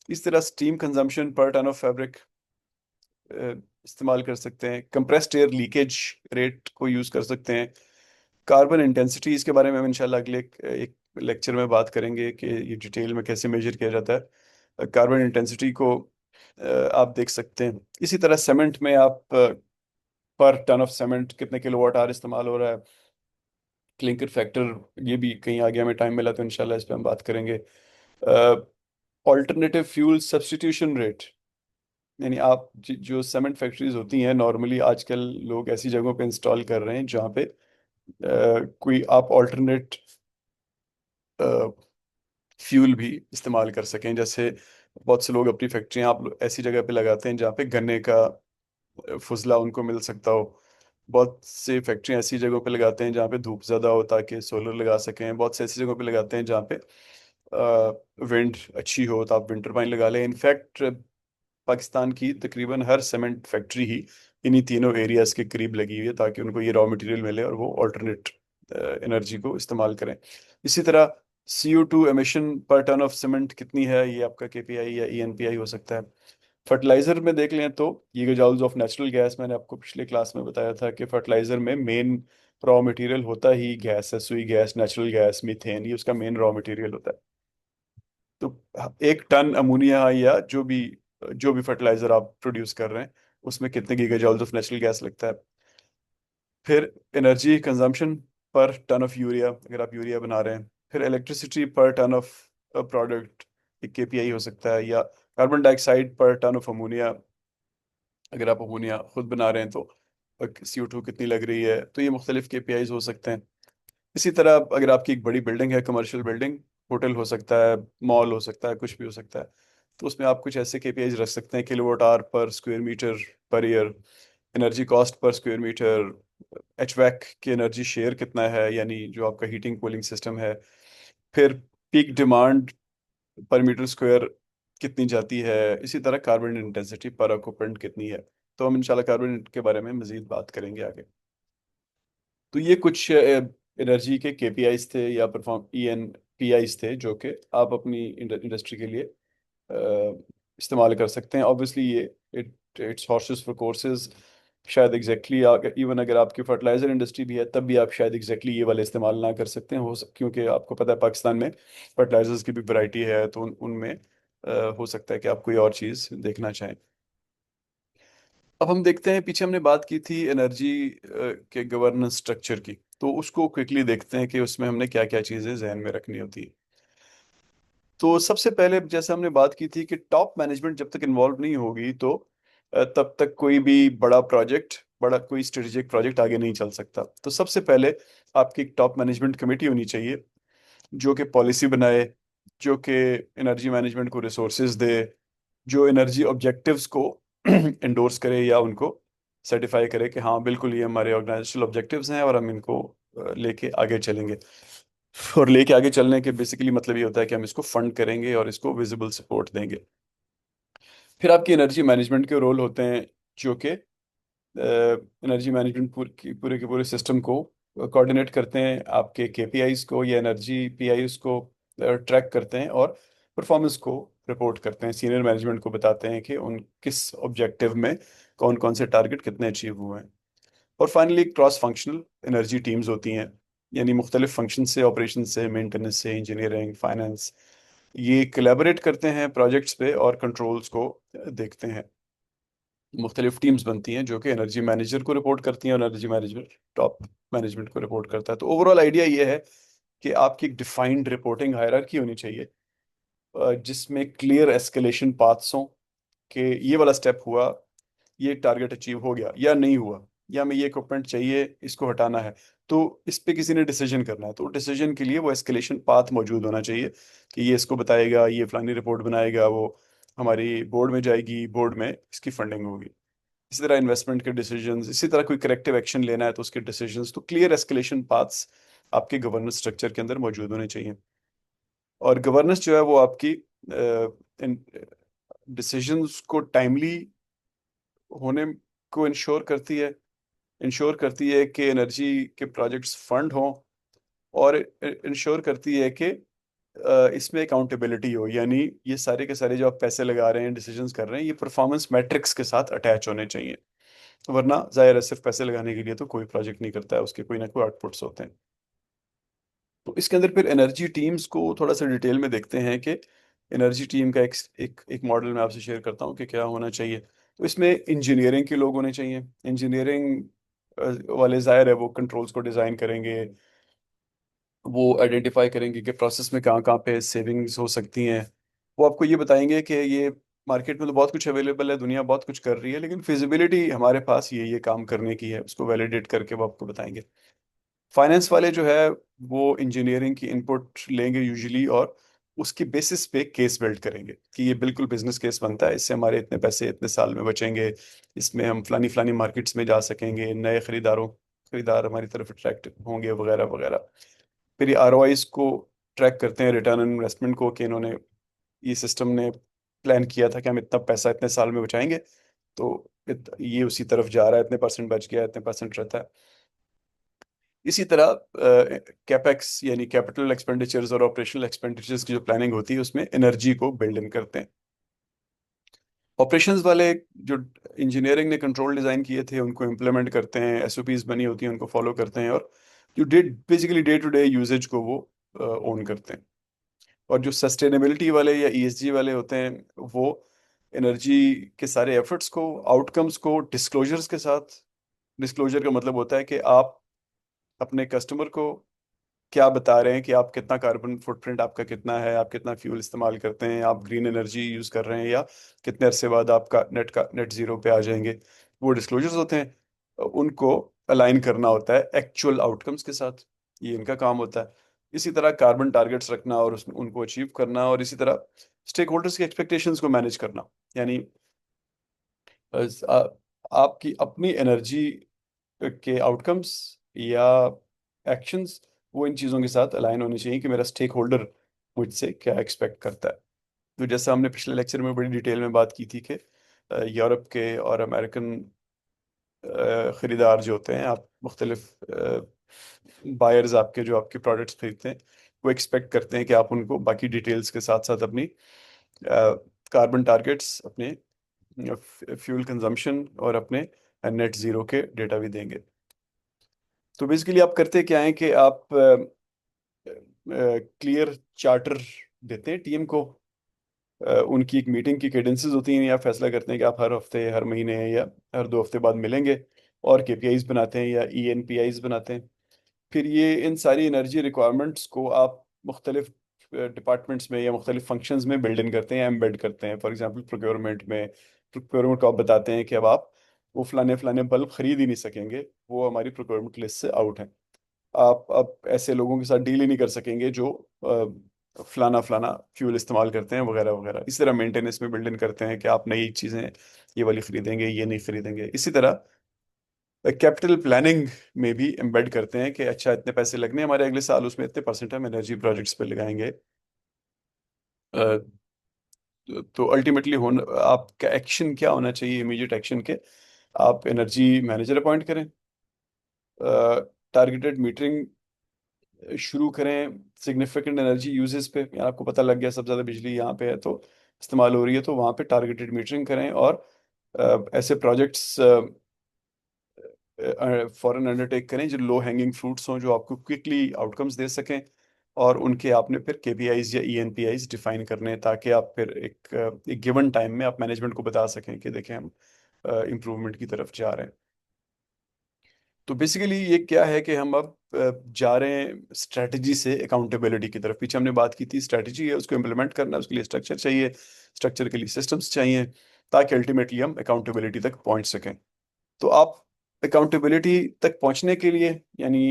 इस तरह steam consumption per ton of fabric इस्तेमाल कर सकते हैं, कंप्रेस्ड एयर लीकेज रेट को यूज़ कर सकते हैं, कार्बन इंटेंसिटी, इसके बारे में हम इंशाल्लाह अगले एक लेक्चर में बात करेंगे कि ये डिटेल में कैसे मेजर किया जाता है। कार्बन इंटेंसिटी को आप देख सकते हैं। इसी तरह सीमेंट में आप पर टन ऑफ सीमेंट कितने किलोवाट आवर इस्तेमाल हो रहा है, क्लिंकर फैक्टर, ये भी कहीं आगे हमें टाइम मिला तो इंशाल्लाह इस पर हम बात करेंगे। ऑल्टरनेटिव फ्यूल सब्स्टिट्यूशन रेट, यानी आप जो सीमेंट फैक्ट्रीज होती हैं नॉर्मली आजकल लोग ऐसी जगहों पे इंस्टॉल कर रहे हैं जहाँ पे कोई आप ऑल्टरनेट फ्यूल भी इस्तेमाल कर सकें। जैसे बहुत से लोग अपनी फैक्ट्रियाँ आप ऐसी जगह पे लगाते हैं जहाँ पे गन्ने का फुजला उनको मिल सकता हो। बहुत से फैक्ट्रियाँ ऐसी जगहों पे लगाते हैं जहाँ पे धूप ज़्यादा हो ताकि सोलर लगा सकें। बहुत से ऐसी जगहों पे लगाते हैं जहाँ पे विंड अच्छी हो तो आप विंड टरबाइन लगा लें। इनफैक्ट पाकिस्तान की तकरीबन हर सीमेंट फैक्ट्री ही इन्हीं तीनों एरियाज के करीब लगी हुई है, ताकि उनको ये रॉ मटेरियल मिले और वो ऑल्टरनेट एनर्जी को इस्तेमाल करें। इसी तरह CO2 एमिशन पर टन ऑफ सीमेंट कितनी है, ये आपका KPI या ENPI हो सकता है। फर्टिलाइजर में देख लें तो गीगाजाउल्स ऑफ नेचुरल गैस, मैंने आपको पिछले क्लास में बताया था कि फर्टिलाइजर में मेन रॉ मटेरियल होता ही गैस है, सुई गैस, नेचुरल गैस, मीथेन, ये उसका मेन रॉ मटेरियल होता है। तो 1 टन अमोनिया या जो भी फर्टिलाइजर आप प्रोड्यूस कर रहे हैं उसमें कितने गीगाजॉल्स ऑफ नेचुरल गैस लगता है। फिर energy consumption per ton of urea, अगर आप यूरिया बना रहे हैं फिर electricity per ton of product एक केपीआई हो सकता है, या carbon dioxide per ton of ammonia, अगर आप अमोनिया खुद बना रहे हैं तो CO2 कितनी लग रही है, तो ये मुख्तलिफ केपीआईज हो सकते हैं। इसी तरह अगर आपकी एक बड़ी बिल्डिंग है, कमर्शियल बिल्डिंग, होटल हो सकता है, मॉल हो सकता है, कुछ भी हो सकता है, तो उसमें आप कुछ ऐसे केपीआईज रख सकते हैं, kilowatt hour per square metre per year, energy cost per square metre, HVAC की एनर्जी शेयर कितना है, यानी जो आपका हीटिंग कूलिंग सिस्टम है, फिर पीक डिमांड पर मीटर स्क्वायर कितनी जाती है, इसी तरह कार्बन इंटेंसिटी पर ऑक्यूपेंट कितनी है। तो हम इंशाल्लाह कार्बन के बारे में मजीद बात करेंगे आगे। तो ये कुछ एनर्जी के केपीआईज थे या परफॉर्म ENPIs थे जो कि आप अपनी इंडस्ट्री के लिए इस्तेमाल कर सकते हैं। ऑब्वियसली ये इट्स हॉर्सेस फॉर कोर्सेज, शायद एग्जैक्टली इवन अगर आपकी फर्टिलाइजर इंडस्ट्री भी है तब भी आप शायद एग्जैक्टली ये वाले इस्तेमाल ना कर सकते हैं, क्योंकि आपको पता है पाकिस्तान में फर्टिलाइजर्स की भी वैरायटी है, तो उनमें हो सकता है कि आप कोई और चीज़ देखना चाहें। अब हम देखते हैं, पीछे हमने बात की थी एनर्जी के गवर्नेंस स्ट्रक्चर की, तो उसको क्विकली देखते हैं कि उसमें हमने क्या क्या चीज़ें जहन में रखनी होती है। तो सबसे पहले जैसे हमने बात की थी कि टॉप मैनेजमेंट जब तक इन्वॉल्व नहीं होगी तो तब तक कोई भी बड़ा प्रोजेक्ट, बड़ा कोई स्ट्रेटेजिक प्रोजेक्ट आगे नहीं चल सकता। तो सबसे पहले आपकी एक टॉप मैनेजमेंट कमेटी होनी चाहिए जो कि पॉलिसी बनाए, जो कि एनर्जी मैनेजमेंट को रिसोर्सेज दे, जो एनर्जी ऑब्जेक्टिव्स को इंडोर्स करे या उनको सर्टिफाई करे कि हाँ बिल्कुल ये हमारे ऑर्गेनाइजेशनल ऑब्जेक्टिव्स हैं और हम इनको लेके आगे चलेंगे। और लेके आगे चलने के बेसिकली मतलब ये होता है कि हम इसको फंड करेंगे और इसको विजिबल सपोर्ट देंगे। फिर आपकी एनर्जी मैनेजमेंट के रोल होते हैं जो कि एनर्जी मैनेजमेंट पूरे के पूरे सिस्टम को कोऑर्डिनेट करते हैं, आपके केपीआईज को या एनर्जी पीआईज को ट्रैक करते हैं और परफॉर्मेंस को रिपोर्ट करते हैं, सीनियर मैनेजमेंट को बताते हैं कि उन किस ऑब्जेक्टिव में कौन कौन से टारगेट कितने अचीव हुए हैं। और finally cross functional energy teams होती हैं, यानी मुख्तलिफ फंक्शन से, ऑपरेशन से, मेंटेनेंस से, इंजीनियरिंग, फाइनेंस, ये कोलैबोरेट करते हैं प्रोजेक्ट्स पे और कंट्रोल्स को देखते हैं। मुख्तलिफ टीम्स बनती हैं जो कि एनर्जी मैनेजर को रिपोर्ट करती हैं और एनर्जी मैनेजमेंट टॉप मैनेजमेंट को रिपोर्ट करता है। तो ओवरऑल आइडिया ये है कि आपकी एक डिफाइंड रिपोर्टिंग हायरार्की होनी चाहिए, जिसमें क्लियर एस्केलेशन पाथ्स हों कि ये वाला स्टेप हुआ, ये टारगेट अचीव हो गया या नहीं हुआ, या हमें ये इक्विपमेंट चाहिए, इसको हटाना है, तो इस पे किसी ने डिसीजन करना है, तो डिसीजन के लिए वो एस्केलेशन पाथ मौजूद होना चाहिए कि ये इसको बताएगा, ये फलानी रिपोर्ट बनाएगा, वो हमारी बोर्ड में जाएगी, बोर्ड में इसकी फंडिंग होगी। इसी तरह इन्वेस्टमेंट के डिसीजंस, इसी तरह कोई करेक्टिव एक्शन लेना है तो उसके डिसीजंस, तो क्लियर एस्केलेशन पाथ्स आपके गवर्नेंस स्ट्रक्चर के अंदर मौजूद होने चाहिए। और गवर्नेंस जो है वो आपकी डिसीजंस को टाइमली होने को इंश्योर करती है कि एनर्जी के प्रोजेक्ट्स फंड हों, और इंश्योर करती है कि इसमें अकाउंटेबिलिटी हो, यानी ये सारे के सारे जो आप पैसे लगा रहे हैं, डिसीजंस कर रहे हैं, ये परफॉर्मेंस मैट्रिक्स के साथ अटैच होने चाहिए। वरना जाहिर है सिर्फ पैसे लगाने के लिए तो कोई प्रोजेक्ट नहीं करता है, उसके कोई ना कोई आउटपुट्स होते हैं। तो इसके अंदर फिर एनर्जी टीम्स को थोड़ा सा डिटेल में देखते हैं कि एनर्जी टीम का एक मॉडल मैं आपसे शेयर करता हूँ कि क्या होना चाहिए। तो इसमें इंजीनियरिंग के लोग होने चाहिए। इंजीनियरिंग वाले जाहिर है वो कंट्रोल्स को डिज़ाइन करेंगे, वो आइडेंटिफाई करेंगे कि प्रोसेस में कहाँ कहाँ पे सेविंग्स हो सकती हैं। वो आपको ये बताएंगे कि ये मार्केट में तो बहुत कुछ अवेलेबल है, दुनिया बहुत कुछ कर रही है, लेकिन फिजिबिलिटी हमारे पास ये काम करने की है, उसको वैलिडेट करके वो आपको बताएंगे। फाइनेंस वाले जो है वो इंजीनियरिंग की इनपुट लेंगे यूजुअली, और उसकी बेसिस पे केस बिल्ड करेंगे कि ये बिल्कुल बिजनेस केस बनता है, इससे हमारे इतने पैसे इतने साल में बचेंगे, इसमें हम फलानी फलानी मार्केट्स में जा सकेंगे, नए खरीदार हमारी तरफ अट्रैक्ट होंगे, वगैरह वगैरह। फिर ये ROIs को ट्रैक करते हैं, रिटर्न ऑन इन्वेस्टमेंट को, कि इन्होंने, ये सिस्टम ने प्लान किया था कि हम इतना पैसा इतने साल में बचाएंगे, तो ये उसी तरफ जा रहा है, इतने परसेंट बच गया, इतने परसेंट रहता है। इसी तरह कैपेक्स यानी कैपिटल एक्सपेंडिचर्स और ऑपरेशनल एक्सपेंडिचर्स की जो प्लानिंग होती है उसमें एनर्जी को बिल्ड इन करते हैं। ऑपरेशंस वाले जो इंजीनियरिंग ने कंट्रोल डिजाइन किए थे उनको इम्प्लीमेंट करते हैं, SOPs बनी होती हैं उनको फॉलो करते हैं, और जो basically day to day usages को वो ओन करते हैं। और जो सस्टेनेबिलिटी वाले या ESG वाले होते हैं वो एनर्जी के सारे एफर्ट्स को, आउटकम्स को डिस्क्लोजर्स के साथ, डिस्क्लोजर का मतलब होता है कि आप अपने कस्टमर को क्या बता रहे हैं कि आप कितना कार्बन फुटप्रिंट आपका कितना है, आप कितना फ्यूल इस्तेमाल करते हैं, आप ग्रीन एनर्जी यूज कर रहे हैं, या कितने अरसे बाद आपका नेट जीरो पे आ जाएंगे। वो डिस्क्लोजर्स होते हैं, उनको अलाइन करना होता है एक्चुअल आउटकम्स के साथ। ये इनका काम होता है। इसी तरह कार्बन टारगेट्स रखना और उनको अचीव करना, और इसी तरह स्टेक होल्डर्स की एक्सपेक्टेशंस को मैनेज करना। यानी आपकी अपनी एनर्जी के आउटकम्स या एक्शंस, वो इन चीज़ों के साथ अलाइन होने चाहिए कि मेरा स्टेक होल्डर मुझसे क्या एक्सपेक्ट करता है। तो जैसा हमने पिछले लेक्चर में बड़ी डिटेल में बात की थी कि यूरोप के और अमेरिकन ख़रीदार जो होते हैं, आप मुख्तलिफ बायर्स आपके जो आपके प्रोडक्ट्स खरीदते हैं, वो एक्सपेक्ट करते हैं कि आप उनको बाकी डिटेल्स के साथ साथ अपनी कार्बन टारगेट्स, अपने फ्यूल कंजम्पशन और अपने नेट ज़ीरो के डेटा भी देंगे। तो बेसिकली आप करते क्या है कि आप क्लियर चार्टर देते हैं टीम को। उनकी एक मीटिंग की कैडेंसेस होती हैं, या फैसला करते हैं कि आप हर हफ्ते, हर महीने या हर 2 हफ्ते बाद मिलेंगे, और केपीआईज बनाते हैं या ईएनपीआईज बनाते हैं। फिर ये इन सारी एनर्जी रिक्वायरमेंट्स को आप मुख्तलिफ डिपार्टमेंट्स में या मुख्तलिफ फंक्शंस में बिल्ड इन करते हैं, एम्बेड करते हैं। फॉर एग्जांपल प्रोक्योरमेंट में, प्रोक्योरमेंट को आप बताते हैं कि अब आप वो फलाने फलाने बल्ब खरीद ही नहीं सकेंगे, वो हमारी प्रोक्योरमेंट लिस्ट से आउट है। आप अब ऐसे लोगों के साथ डील ही नहीं कर सकेंगे जो फलाना फलाना फ्यूल इस्तेमाल करते हैं, वगैरह वगैरह। इसी तरह मेंटेनेंस में बिल्ड इन करते हैं कि आप नई चीज़ें ये वाली खरीदेंगे, ये नहीं खरीदेंगे। इसी तरह कैपिटल प्लानिंग में भी एम्बेड करते हैं कि अच्छा, इतने पैसे लगने हैं हमारे अगले साल, उसमें इतने परसेंट हम एनर्जी प्रोजेक्ट्स पे लगाएंगे। तो अल्टीमेटली आपका एक्शन क्या होना चाहिए, इमीडिएट एक्शन के, आप एनर्जी मैनेजर अपॉइंट करें, टारगेटेड मीटरिंग शुरू करें सिग्निफिकेंट एनर्जी यूजेस पे। यानी आपको पता लग गया सबसे ज़्यादा बिजली यहाँ पे है तो इस्तेमाल हो रही है, तो वहाँ पे टारगेटेड मीटरिंग करें, और ऐसे प्रोजेक्ट्स फॉरेन अंडरटेक करें जो लो हैंगिंग फ्रूट्स हों, जो आपको क्विकली आउटकम्स दे सकें। और उनके आपने फिर केपीआईज या ईएनपीआईज डिफाइन करने हैं, ताकि आप फिर एक गिवन टाइम में आप मैनेजमेंट को बता सकें कि देखें हम इम्प्रूवमेंट की तरफ जा रहे हैं। तो बेसिकली ये क्या है कि हम अब जा रहे हैं स्ट्रेटजी से अकाउंटेबिलिटी की तरफ। पीछे हमने बात की थी, स्ट्रेटजी है, उसको इम्प्लीमेंट करना है, उसके लिए स्ट्रक्चर चाहिए, स्ट्रक्चर के लिए सिस्टम्स चाहिए, ताकि अल्टीमेटली हम अकाउंटेबिलिटी तक पहुंच सकें। तो आप अकाउंटेबिलिटी तक पहुंचने के लिए, यानी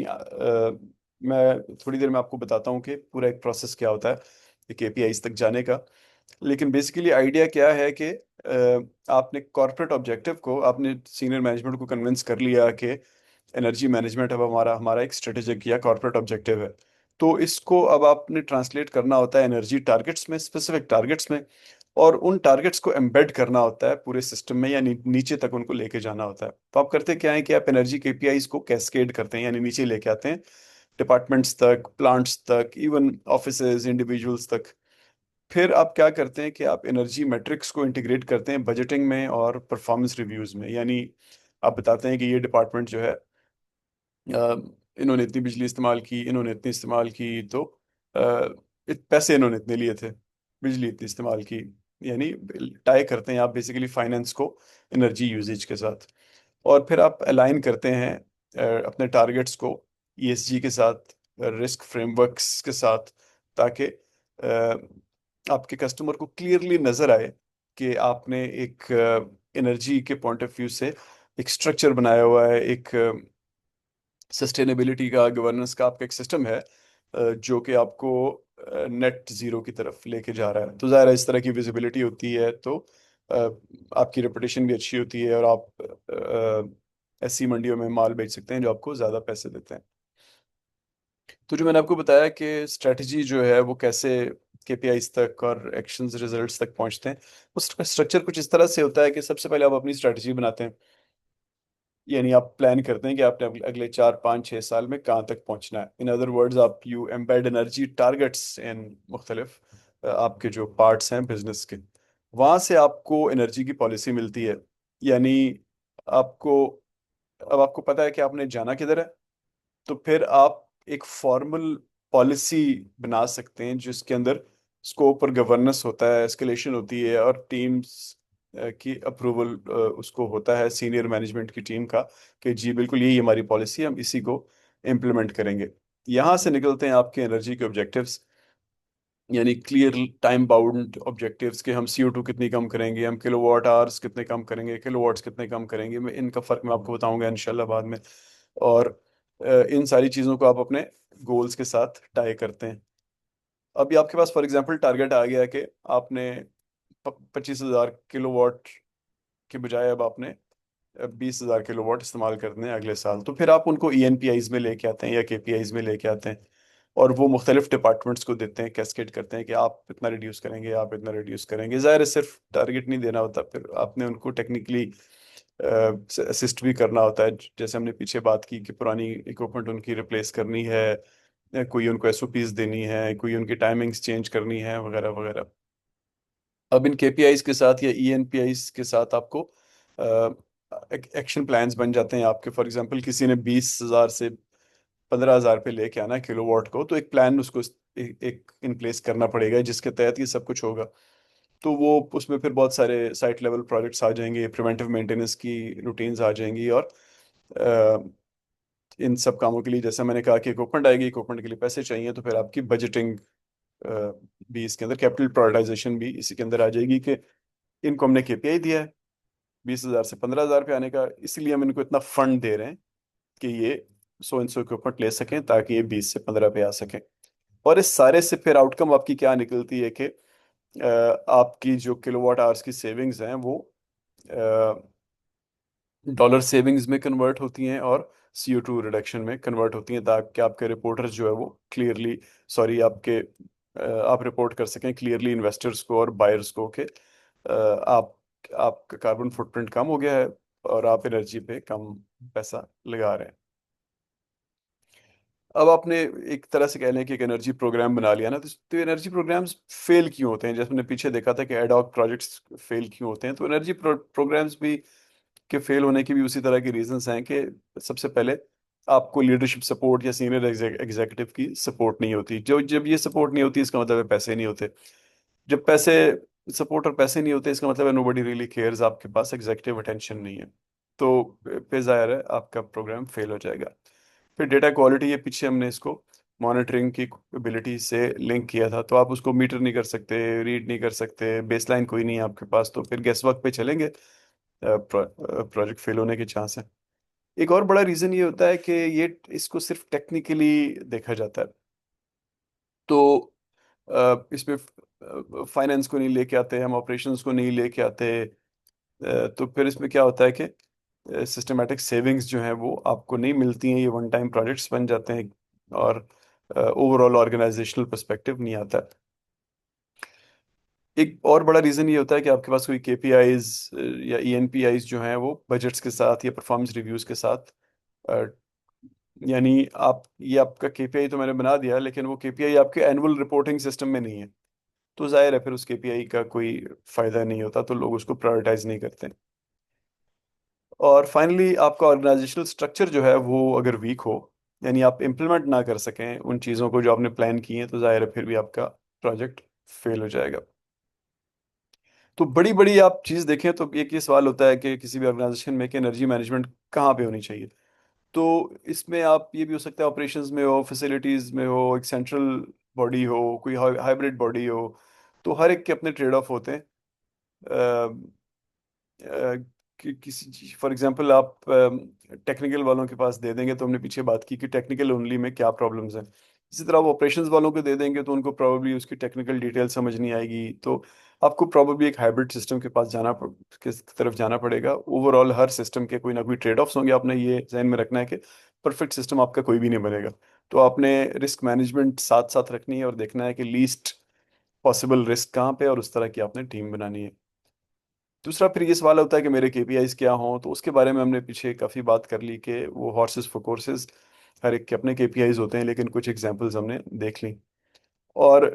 मैं थोड़ी देर में आपको बताता हूँ कि पूरा एक प्रोसेस क्या होता है केपीआईज तक जाने का। लेकिन बेसिकली आइडिया क्या है कि आपने कॉर्पोरेट ऑब्जेक्टिव को, आपने सीनियर मैनेजमेंट को कन्विंस कर लिया कि एनर्जी मैनेजमेंट अब हमारा हमारा एक स्ट्रेटेजिक या कॉर्पोरेट ऑब्जेक्टिव है। तो इसको अब आपने ट्रांसलेट करना होता है एनर्जी टारगेट्स में, स्पेसिफिक टारगेट्स में, और उन टारगेट्स को एम्बेड करना होता है पूरे सिस्टम में, यानी नीचे तक उनको लेके जाना होता है। तो आप करते क्या है कि आप एनर्जी केपीआईज को कैस्केड करते हैं, यानी नीचे लेके आते हैं, डिपार्टमेंट्स तक, प्लांट्स तक, इवन ऑफिसेज, इंडिविजुअल्स तक। फिर आप क्या करते हैं कि आप एनर्जी मेट्रिक्स को इंटीग्रेट करते हैं बजटिंग में और परफॉर्मेंस रिव्यूज में। यानी आप बताते हैं कि ये डिपार्टमेंट जो है, अ, इन्होंने इतनी बिजली इस्तेमाल की, इन्होंने इतनी इस्तेमाल की, तो पैसे इन्होंने इतने लिए थे, बिजली इतनी इस्तेमाल की। यानी टाई करते हैं आप बेसिकली फाइनेंस को एनर्जी यूजेज के साथ। और फिर आप अलाइन करते हैं अपने टारगेट्स को ईएसजी के साथ, रिस्क फ्रेमवर्क्स के साथ, ताकि आपके कस्टमर को क्लियरली नजर आए कि आपने एक एनर्जी के पॉइंट ऑफ व्यू से एक स्ट्रक्चर बनाया हुआ है, एक सस्टेनेबिलिटी का, गवर्नेंस का आपका एक सिस्टम है, जो कि आपको नेट जीरो की तरफ लेके जा रहा है। तो ज़ाहिर है इस तरह की विजिबिलिटी होती है तो अ, आपकी रेपुटेशन भी अच्छी होती है, और आप ऐसी मंडियों में माल बेच सकते हैं जो आपको ज़्यादा पैसे देते हैं। तो जो मैंने आपको बताया कि स्ट्रेटजी जो है वो कैसे केपीआईज तक और एक्शंस रिजल्ट्स तक पहुंचते हैं, उसका स्ट्रक्चर कुछ इस तरह से होता है कि सबसे पहले आप अपनी स्ट्रेटजी बनाते हैं। यानी आप प्लान करते हैं कि आपने अगले 4 5 6 साल में कहाँ तक पहुंचना है। इन अदर वर्ड्स, आप यू एम्बेड एनर्जी टारगेट्स इन मुख्तलिफ आपके जो पार्ट्स हैं बिजनेस के। वहाँ से आपको एनर्जी की पॉलिसी मिलती है। यानी आपको अब आपको पता है कि आपने जाना किधर है, तो फिर आप एक फॉर्मल पॉलिसी बना सकते हैं जिसके अंदर स्कोप और गवर्नेंस होता है, एस्केलेशन होती है, और टीम्स की अप्रूवल उसको होता है, सीनियर मैनेजमेंट की टीम का, कि जी बिल्कुल यही हमारी पॉलिसी है, हम इसी को इम्प्लीमेंट करेंगे। यहाँ से निकलते हैं आपके एनर्जी के ऑब्जेक्टिव्स, यानी क्लियर टाइम बाउंड ऑब्जेक्टिव्स के हम CO2 कितनी कम करेंगे, हम किलोवाट आवर्स कितने कम करेंगे, किलोवाट्स कितने कम करेंगे। मैं इनका फ़र्क मैं आपको बताऊंगा इंशाल्लाह बाद में। और इन सारी चीज़ों को आप अपने गोल्स के साथ टाई करते हैं। अभी आपके पास फॉर एग्जांपल टारगेट आ गया कि आपने 25,000 किलोवाट के बजाय अब आपने 20,000 किलोवाट इस्तेमाल करने हैं अगले साल। तो फिर आप उनको ENPIs में लेके आते हैं या KPIs में लेके आते हैं, और वो मुख्तलिफ डिपार्टमेंट्स को देते हैं, कैस्केड करते हैं कि आप इतना रिड्यूस करेंगे, आप इतना रिड्यूस करेंगे। ज़ाहिर है सिर्फ टारगेट नहीं देना होता, फिर आपने उनको टेक्निकली असिस्ट भी करना होता है। जैसे हमने पीछे बात की कि पुरानी इक्विपमेंट उनकी रिप्लेस करनी है, कोई उनको SOPs देनी है, कोई उनकी टाइमिंग्स चेंज करनी है, वगैरह वगैरह। अब इन KPIs के साथ या ENPIs के साथ आपको एक्शन प्लान्स बन जाते हैं आपके। फॉर एग्जांपल किसी ने 20,000 से 15,000 पे लेके आना है किलोवाट को, तो एक प्लान उसको एक इन प्लेस करना पड़ेगा जिसके तहत ये सब कुछ होगा। तो वो उसमें फिर बहुत सारे साइट लेवल प्रोजेक्ट्स आ जाएंगे, प्रिवेंटिव मेंटेनेंस की रूटीन्स आ जाएंगी, और इन सब कामों के लिए जैसा मैंने कहा कि इक्विपमेंट आएगी, इक्विपमेंट के लिए पैसे चाहिए, तो फिर आपकी बजटिंग भी इसके अंदर, कैपिटल प्रायोरिटाइजेशन भी इसी के अंदर आ जाएगी कि इनको हमने KPI दिया है 20,000 से 15,000 पे आने का, इसलिए हम इनको इतना फंड दे रहे हैं कि ये सो इन सो इक्विपमेंट ले सकें ताकि ये 20 से 15 पे आ सकें। और इस सारे से फिर आउटकम आपकी क्या निकलती है कि आपकी जो किलोवाट आवर्स की सेविंग्स हैं वो डॉलर सेविंग्स में कन्वर्ट होती हैं और CO2 रिडक्शन में कन्वर्ट होती हैं, ताकि आपके रिपोर्टर्स जो है वो क्लियरली, सॉरी आपके आप रिपोर्ट कर सकें क्लियरली इन्वेस्टर्स को और बायर्स को कि आप आपका कार्बन फुटप्रिंट कम हो गया है और आप एनर्जी पे कम पैसा लगा रहे हैं। अब आपने एक तरह से कह लें कि एक एनर्जी प्रोग्राम बना लिया ना, तो एनर्जी प्रोग्राम्स फेल क्यों होते हैं? जैसे हमने पीछे देखा था कि एडॉक प्रोजेक्ट्स फेल क्यों होते हैं, तो एनर्जी प्रोग्राम्स भी के फेल होने की भी उसी तरह के रीजंस हैं कि सबसे पहले आपको लीडरशिप सपोर्ट या सीनियर एग्जीक्यूटिव की सपोर्ट नहीं होती। जो जब ये सपोर्ट नहीं होती इसका मतलब है पैसे नहीं होते। जब पैसे सपोर्ट और पैसे नहीं होते इसका मतलब है नोबडी रियली केयर्स, आपके पास एग्जीक्यूटिव अटेंशन नहीं है। तो फिर जाहिर है आपका प्रोग्राम फेल हो जाएगा। फिर डेटा क्वालिटी, ये पीछे हमने इसको मॉनिटरिंग की एबिलिटी से लिंक किया था, तो आप उसको मीटर नहीं कर सकते, रीड नहीं कर सकते, बेसलाइन कोई नहीं है आपके पास, तो फिर गेस वर्क पे चलेंगे, प्रोजेक्ट फेल होने के चांस है। एक और बड़ा रीजन ये होता है कि ये इसको सिर्फ टेक्निकली देखा जाता है, तो इसमें फाइनेंस को नहीं लेके आते, हम ऑपरेशंस को नहीं लेके आते। तो फिर इसमें क्या होता है कि सिस्टमेटिक सेविंग्स जो हैं वो आपको नहीं मिलती हैं, ये वन टाइम प्रोजेक्ट्स बन जाते हैं, और ओवरऑल ऑर्गेनाइजेशनल पर्सपेक्टिव नहीं आता। एक और बड़ा रीज़न ये होता है कि आपके पास कोई KPIs या ENPIs जो हैं वो बजट्स के साथ या परफॉर्मेंस रिव्यूज के साथ, अ, यानी आप ये आपका KPI तो मैंने बना दिया, लेकिन वो KPI आपके एनुअल रिपोर्टिंग सिस्टम में नहीं है, तो जाहिर है फिर उस KPI का कोई फायदा नहीं होता, तो लोग उसको प्रायोरिटाइज नहीं करते। और फाइनली आपका ऑर्गेनाइजेशनल स्ट्रक्चर जो है वो अगर वीक हो, यानी आप इम्प्लीमेंट ना कर सकें उन चीज़ों को जो आपने प्लान की हैं, तो जाहिर है फिर भी आपका प्रोजेक्ट फेल हो जाएगा। तो बड़ी बड़ी आप चीज़ देखें तो एक ये सवाल होता है कि किसी भी ऑर्गेनाइजेशन में कि एनर्जी मैनेजमेंट कहाँ पे होनी चाहिए। तो इसमें आप ये भी हो सकता है ऑपरेशंस में हो, फैसिलिटीज़ में हो, एक सेंट्रल बॉडी हो, कोई हाइब्रिड बॉडी हो, तो हर एक के अपने ट्रेड ऑफ होते हैं। किसी फॉर एग्जांपल आप टेक्निकल वालों के पास दे देंगे, तो हमने पीछे बात की कि टेक्निकल ओनली में क्या प्रॉब्लम्स हैं। इसी तरह आप ऑपरेशंस वालों को दे देंगे तो उनको प्रॉब्ली उसकी टेक्निकल डिटेल समझ नहीं आएगी, तो आपको प्रॉब्ली एक हाइब्रिड सिस्टम के पास के तरफ जाना पड़ेगा। ओवरऑल हर सिस्टम के कोई ना कोई ट्रेड ऑफ्स होंगे, आपने ये जहन में रखना है कि परफेक्ट सिस्टम आपका कोई भी नहीं बनेगा। तो आपने रिस्क मैनेजमेंट साथ साथ रखनी है और देखना है कि लीस्ट पॉसिबल रिस्क कहाँ पे है, और उस तरह की आपने टीम बनानी है। दूसरा फिर ये सवाल होता है कि मेरे KPIs क्या हों, तो उसके बारे में हमने पीछे काफ़ी बात कर ली कि वो हॉर्सेस फॉर कोर्सेज, हर एक के अपने KPIs होते हैं, लेकिन कुछ एग्जांपल्स हमने देख ली। और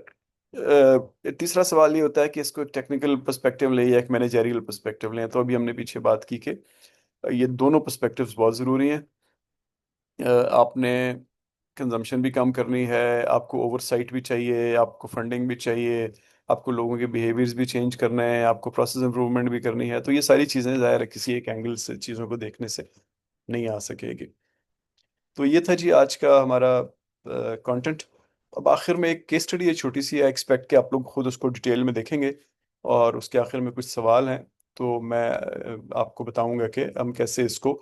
तीसरा सवाल ये होता है कि इसको टेक्निकल पर्सपेक्टिव लें या एक मैनेजरियल पर्सपेक्टिव लें, तो अभी हमने पीछे बात की कि ये दोनों पर्सपेक्टिव्स बहुत ज़रूरी हैं। आपने कंजम्पशन भी कम करनी है, आपको ओवरसाइट भी चाहिए, आपको फंडिंग भी चाहिए, आपको लोगों के बिहेवियर्स भी चेंज करना है, आपको प्रोसेस इंप्रूवमेंट भी करनी है। तो ये सारी चीज़ें ज़ाहिर है किसी एक एंगल से चीज़ों को देखने से नहीं आ सकेगी। तो ये था जी आज का हमारा कंटेंट। अब आखिर में एक केस स्टडी है छोटी सी, आई एक्सपेक्ट कि आप लोग खुद उसको डिटेल में देखेंगे और उसके आखिर में कुछ सवाल हैं तो मैं आपको बताऊंगा कि हम कैसे इसको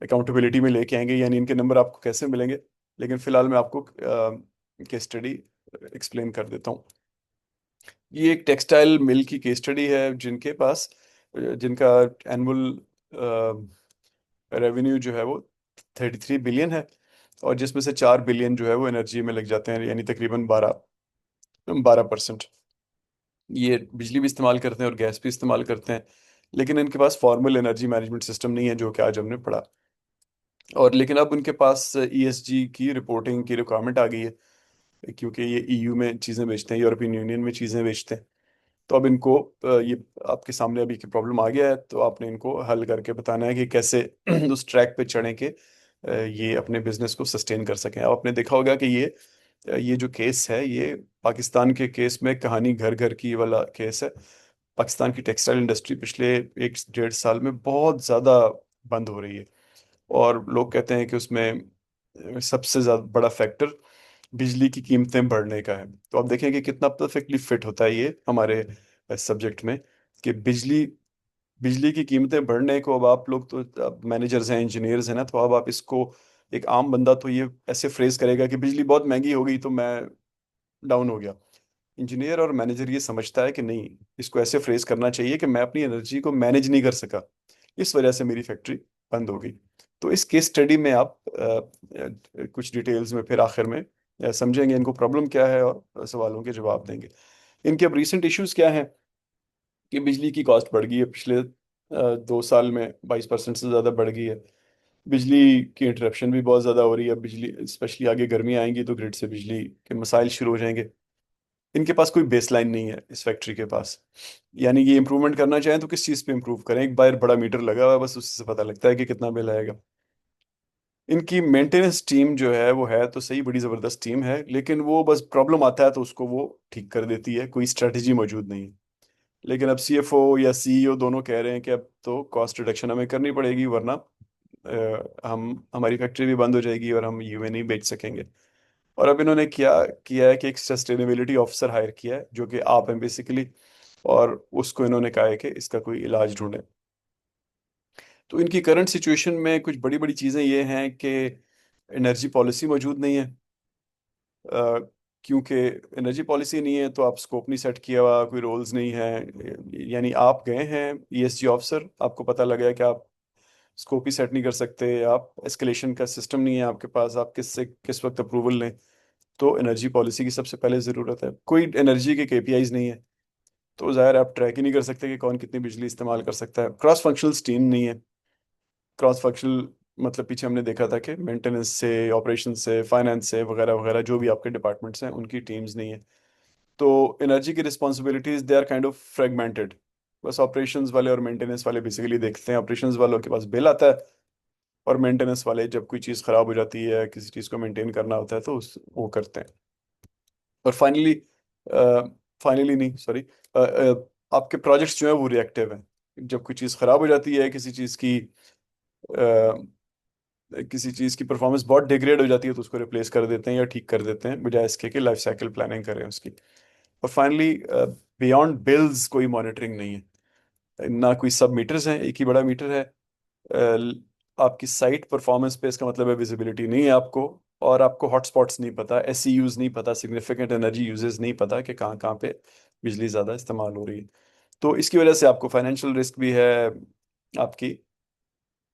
अकाउंटेबिलिटी में लेके आएंगे, यानी इनके नंबर आपको कैसे मिलेंगे। लेकिन फिलहाल मैं आपको केस स्टडी एक्सप्लेन कर देता हूँ। ये एक टेक्सटाइल मिल की केस स्टडी है जिनके पास जिनका एनुअल रेवेन्यू जो है वो 33 बिलियन है, और जिसमें से 4 बिलियन जो है वो एनर्जी में लग जाते हैं, यानी तकरीबन 12%। ये बिजली भी इस्तेमाल करते हैं और गैस भी इस्तेमाल करते हैं, लेकिन इनके पास फॉर्मल एनर्जी मैनेजमेंट सिस्टम नहीं है जो कि आज हमने पढ़ा। और लेकिन अब उनके पास ईएसजी की रिपोर्टिंग की रिक्वायरमेंट आ गई है, क्योंकि ये ईयू में चीज़ें बेचते हैं, यूरोपियन यूनियन में चीज़ें बेचते हैं। तो अब इनको ये आपके सामने अभी की प्रॉब्लम आ गया है, तो आपने इनको हल करके बताना है कि कैसे उस ट्रैक पे चढ़े के ये अपने बिजनेस को सस्टेन कर सकें। अब आपने देखा होगा कि ये जो केस है ये पाकिस्तान के केस में कहानी घर घर की वाला केस है। पाकिस्तान की टेक्सटाइल इंडस्ट्री पिछले 1 डेढ़ साल में बहुत ज़्यादा बंद हो रही है, और लोग कहते हैं कि उसमें सबसे ज़्यादा बड़ा फैक्टर बिजली की कीमतें बढ़ने का है। तो आप देखें कि कितना परफेक्टली फिट होता है ये हमारे सब्जेक्ट में, कि बिजली बिजली की कीमतें बढ़ने को, अब आप लोग तो मैनेजर्स हैं, इंजीनियर्स हैं ना, तो अब आप इसको, एक आम बंदा तो ये ऐसे फ्रेज करेगा कि बिजली बहुत महंगी हो गई तो मैं डाउन हो गया। इंजीनियर और मैनेजर ये समझता है कि नहीं, इसको ऐसे फ्रेज करना चाहिए कि मैं अपनी एनर्जी को मैनेज नहीं कर सका, इस वजह से मेरी फैक्ट्री बंद हो गई। तो इस केस स्टडी में आप कुछ डिटेल्स में फिर आखिर में समझेंगे इनको प्रॉब्लम क्या है और सवालों के जवाब देंगे। इनके अब रीसेंट इश्यूज क्या हैं कि बिजली की कॉस्ट बढ़ गई है, पिछले 2 साल में 22% से ज़्यादा बढ़ गई है। बिजली की इंटरप्शन भी बहुत ज़्यादा हो रही है, बिजली स्पेशली आगे गर्मी आएंगी तो ग्रिड से बिजली के मसाइल शुरू हो जाएंगे। इनके पास कोई बेसलाइन नहीं है इस फैक्ट्री के पास, यानी ये इंप्रूवमेंट करना चाहें तो किस चीज़ पे इंप्रूव करें। एक बार बड़ा मीटर लगा हुआ है, बस उससे पता लगता है कि कितना बिल आएगा। इनकी मेंटेनेंस टीम जो है वो है तो सही, बड़ी ज़बरदस्त टीम है, लेकिन वो बस प्रॉब्लम आता है तो उसको वो ठीक कर देती है, कोई स्ट्रेटजी मौजूद नहीं है। लेकिन अब सीएफओ या सीईओ दोनों कह रहे हैं कि अब तो कॉस्ट रिडक्शन हमें करनी पड़ेगी, वरना हम हमारी फैक्ट्री भी बंद हो जाएगी और हम यूए नहीं बेच सकेंगे। और अब इन्होंने क्या किया है कि एक सस्टेनेबिलिटी ऑफिसर हायर किया है जो कि आप हैं बेसिकली, और उसको इन्होंने कहा है कि इसका कोई इलाज ढूंढे। तो इनकी करंट सिचुएशन में कुछ बड़ी बड़ी चीज़ें ये हैं कि एनर्जी पॉलिसी मौजूद नहीं है। अ, क्योंकि एनर्जी पॉलिसी नहीं है तो आप स्कोप नहीं सेट किया हुआ, कोई रोल्स नहीं है, यानी आप गए हैं ईएसजी ऑफिसर, आपको पता लगा है कि आप स्कोप ही सेट नहीं कर सकते, आप एस्केलेशन का सिस्टम नहीं है आपके पास, आप किससे किस वक्त अप्रूवल लें। तो एनर्जी पॉलिसी की सबसे पहले ज़रूरत है। कोई एनर्जी के केपीआईज नहीं है, तो ज़ाहिर है आप ट्रैक ही नहीं कर सकते कि कौन कितनी बिजली इस्तेमाल कर सकता है। क्रॉस फंक्शनल टीम नहीं है। क्रॉस फंक्शनल मतलब पीछे हमने देखा था कि मेंटेनेंस से, ऑपरेशन से, फाइनेंस से, वगैरह वगैरह जो भी आपके डिपार्टमेंट्स हैं उनकी टीम्स नहीं है। तो एनर्जी की responsibilities they are kind of fragmented. बस ऑपरेशंस वाले और मेंटेनेंस वाले बेसिकली देखते हैं, ऑपरेशंस वालों के पास बिल आता है, और मेंटेनेंस वाले जब कोई चीज़ ख़राब हो जाती है, किसी चीज़ को मेंटेन करना होता है तो वो करते हैं। और फाइनली नहीं, सॉरी, आपके प्रोजेक्ट्स जो है वो रिएक्टिव हैं। जब कोई चीज़ ख़राब हो जाती है, किसी चीज़ की परफॉर्मेंस बहुत डिग्रेड हो जाती है, तो उसको रिप्लेस कर देते हैं या ठीक कर देते हैं, बजाय इसके कि लाइफ साइकिल प्लानिंग करें उसकी। और फाइनली बियॉन्ड बिल्स कोई मॉनिटरिंग नहीं है, ना कोई सब मीटर्स हैं, एक ही बड़ा मीटर है। आपकी साइट परफॉर्मेंस पे इसका मतलब है विजिबिलिटी नहीं है आपको, और आपको हॉटस्पॉट्स नहीं पता, एसईयूज नहीं पता, सिग्निफिकेंट एनर्जी यूजेस नहीं पता कि कहाँ कहाँ पे बिजली ज़्यादा इस्तेमाल हो रही है। तो इसकी वजह से आपको फाइनेंशियल रिस्क भी है, आपकी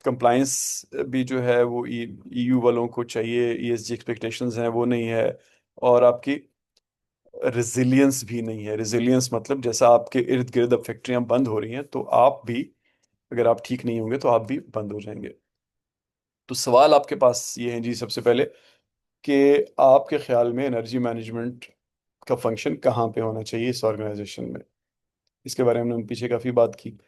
कंप्लायंस भी जो है वो ईयू वालों को चाहिए, ईएसजी एक्सपेक्टेशंस हैं वो नहीं है, और आपकी रेजिलियंस भी नहीं है। रेजिलियंस मतलब जैसा आपके इर्द गिर्द अब फैक्ट्रियां बंद हो रही हैं तो आप भी, अगर आप ठीक नहीं होंगे तो आप भी बंद हो जाएंगे। तो सवाल आपके पास ये है जी, सबसे पहले कि आपके ख्याल में एनर्जी मैनेजमेंट का फंक्शन कहाँ पे होना चाहिए इस ऑर्गेनाइजेशन में। इसके बारे में हमने पीछे काफ़ी बात की।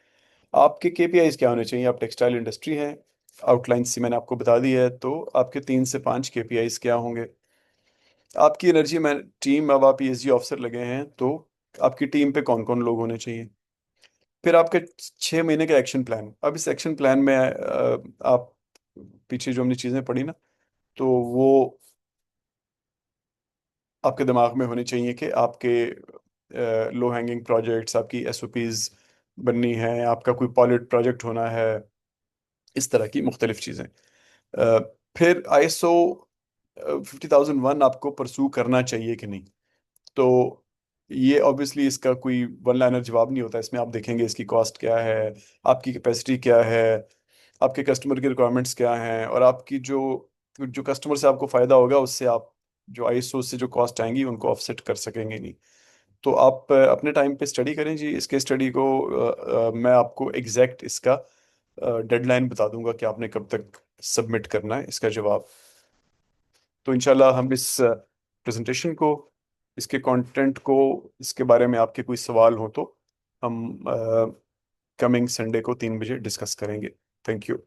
आपके केपीआईज क्या होने चाहिए। आप टेक्सटाइल इंडस्ट्री हैं, आउटलाइन सी मैंने आपको बता दी है, तो आपके 3 से 5 केपीआईज क्या होंगे। आपकी एनर्जी मैन टीम, अब आप ईएसजी ऑफिसर लगे हैं तो आपकी टीम पे कौन कौन लोग होने चाहिए। फिर आपके 6 महीने का एक्शन प्लान। अब इस एक्शन प्लान में आप पीछे जो हमने चीज़ें पढ़ी ना, तो वो आपके दिमाग में होनी चाहिए कि आपके लो हैंगिंग प्रोजेक्ट्स, आपकी एसओपीज बननी है, आपका कोई पॉलिट प्रोजेक्ट होना है, इस तरह की मुख्तलिफ चीज़ें। अ, फिर आईएसओ 50001 आपको परसू करना चाहिए कि नहीं। तो ये ऑब्वियसली इसका कोई वन लाइनर जवाब नहीं होता। इसमें आप देखेंगे इसकी कॉस्ट क्या है, आपकी कैपेसिटी क्या है, आपके कस्टमर की रिक्वायरमेंट्स क्या हैं, और आपकी जो जो कस्टमर से आपको फ़ायदा होगा उससे आप जो आईएसओ से जो कॉस्ट आएंगी उनको ऑफसेट कर सकेंगे नहीं। तो आप अपने टाइम पे स्टडी करें जी इसके स्टडी को। मैं आपको एग्जैक्ट इसका डेडलाइन बता दूंगा कि आपने कब तक सबमिट करना है इसका जवाब। तो इंशाल्लाह हम इस प्रेजेंटेशन को, इसके कंटेंट को, इसके बारे में आपके कोई सवाल हो तो हम कमिंग संडे को 3 बजे डिस्कस करेंगे। Thank you.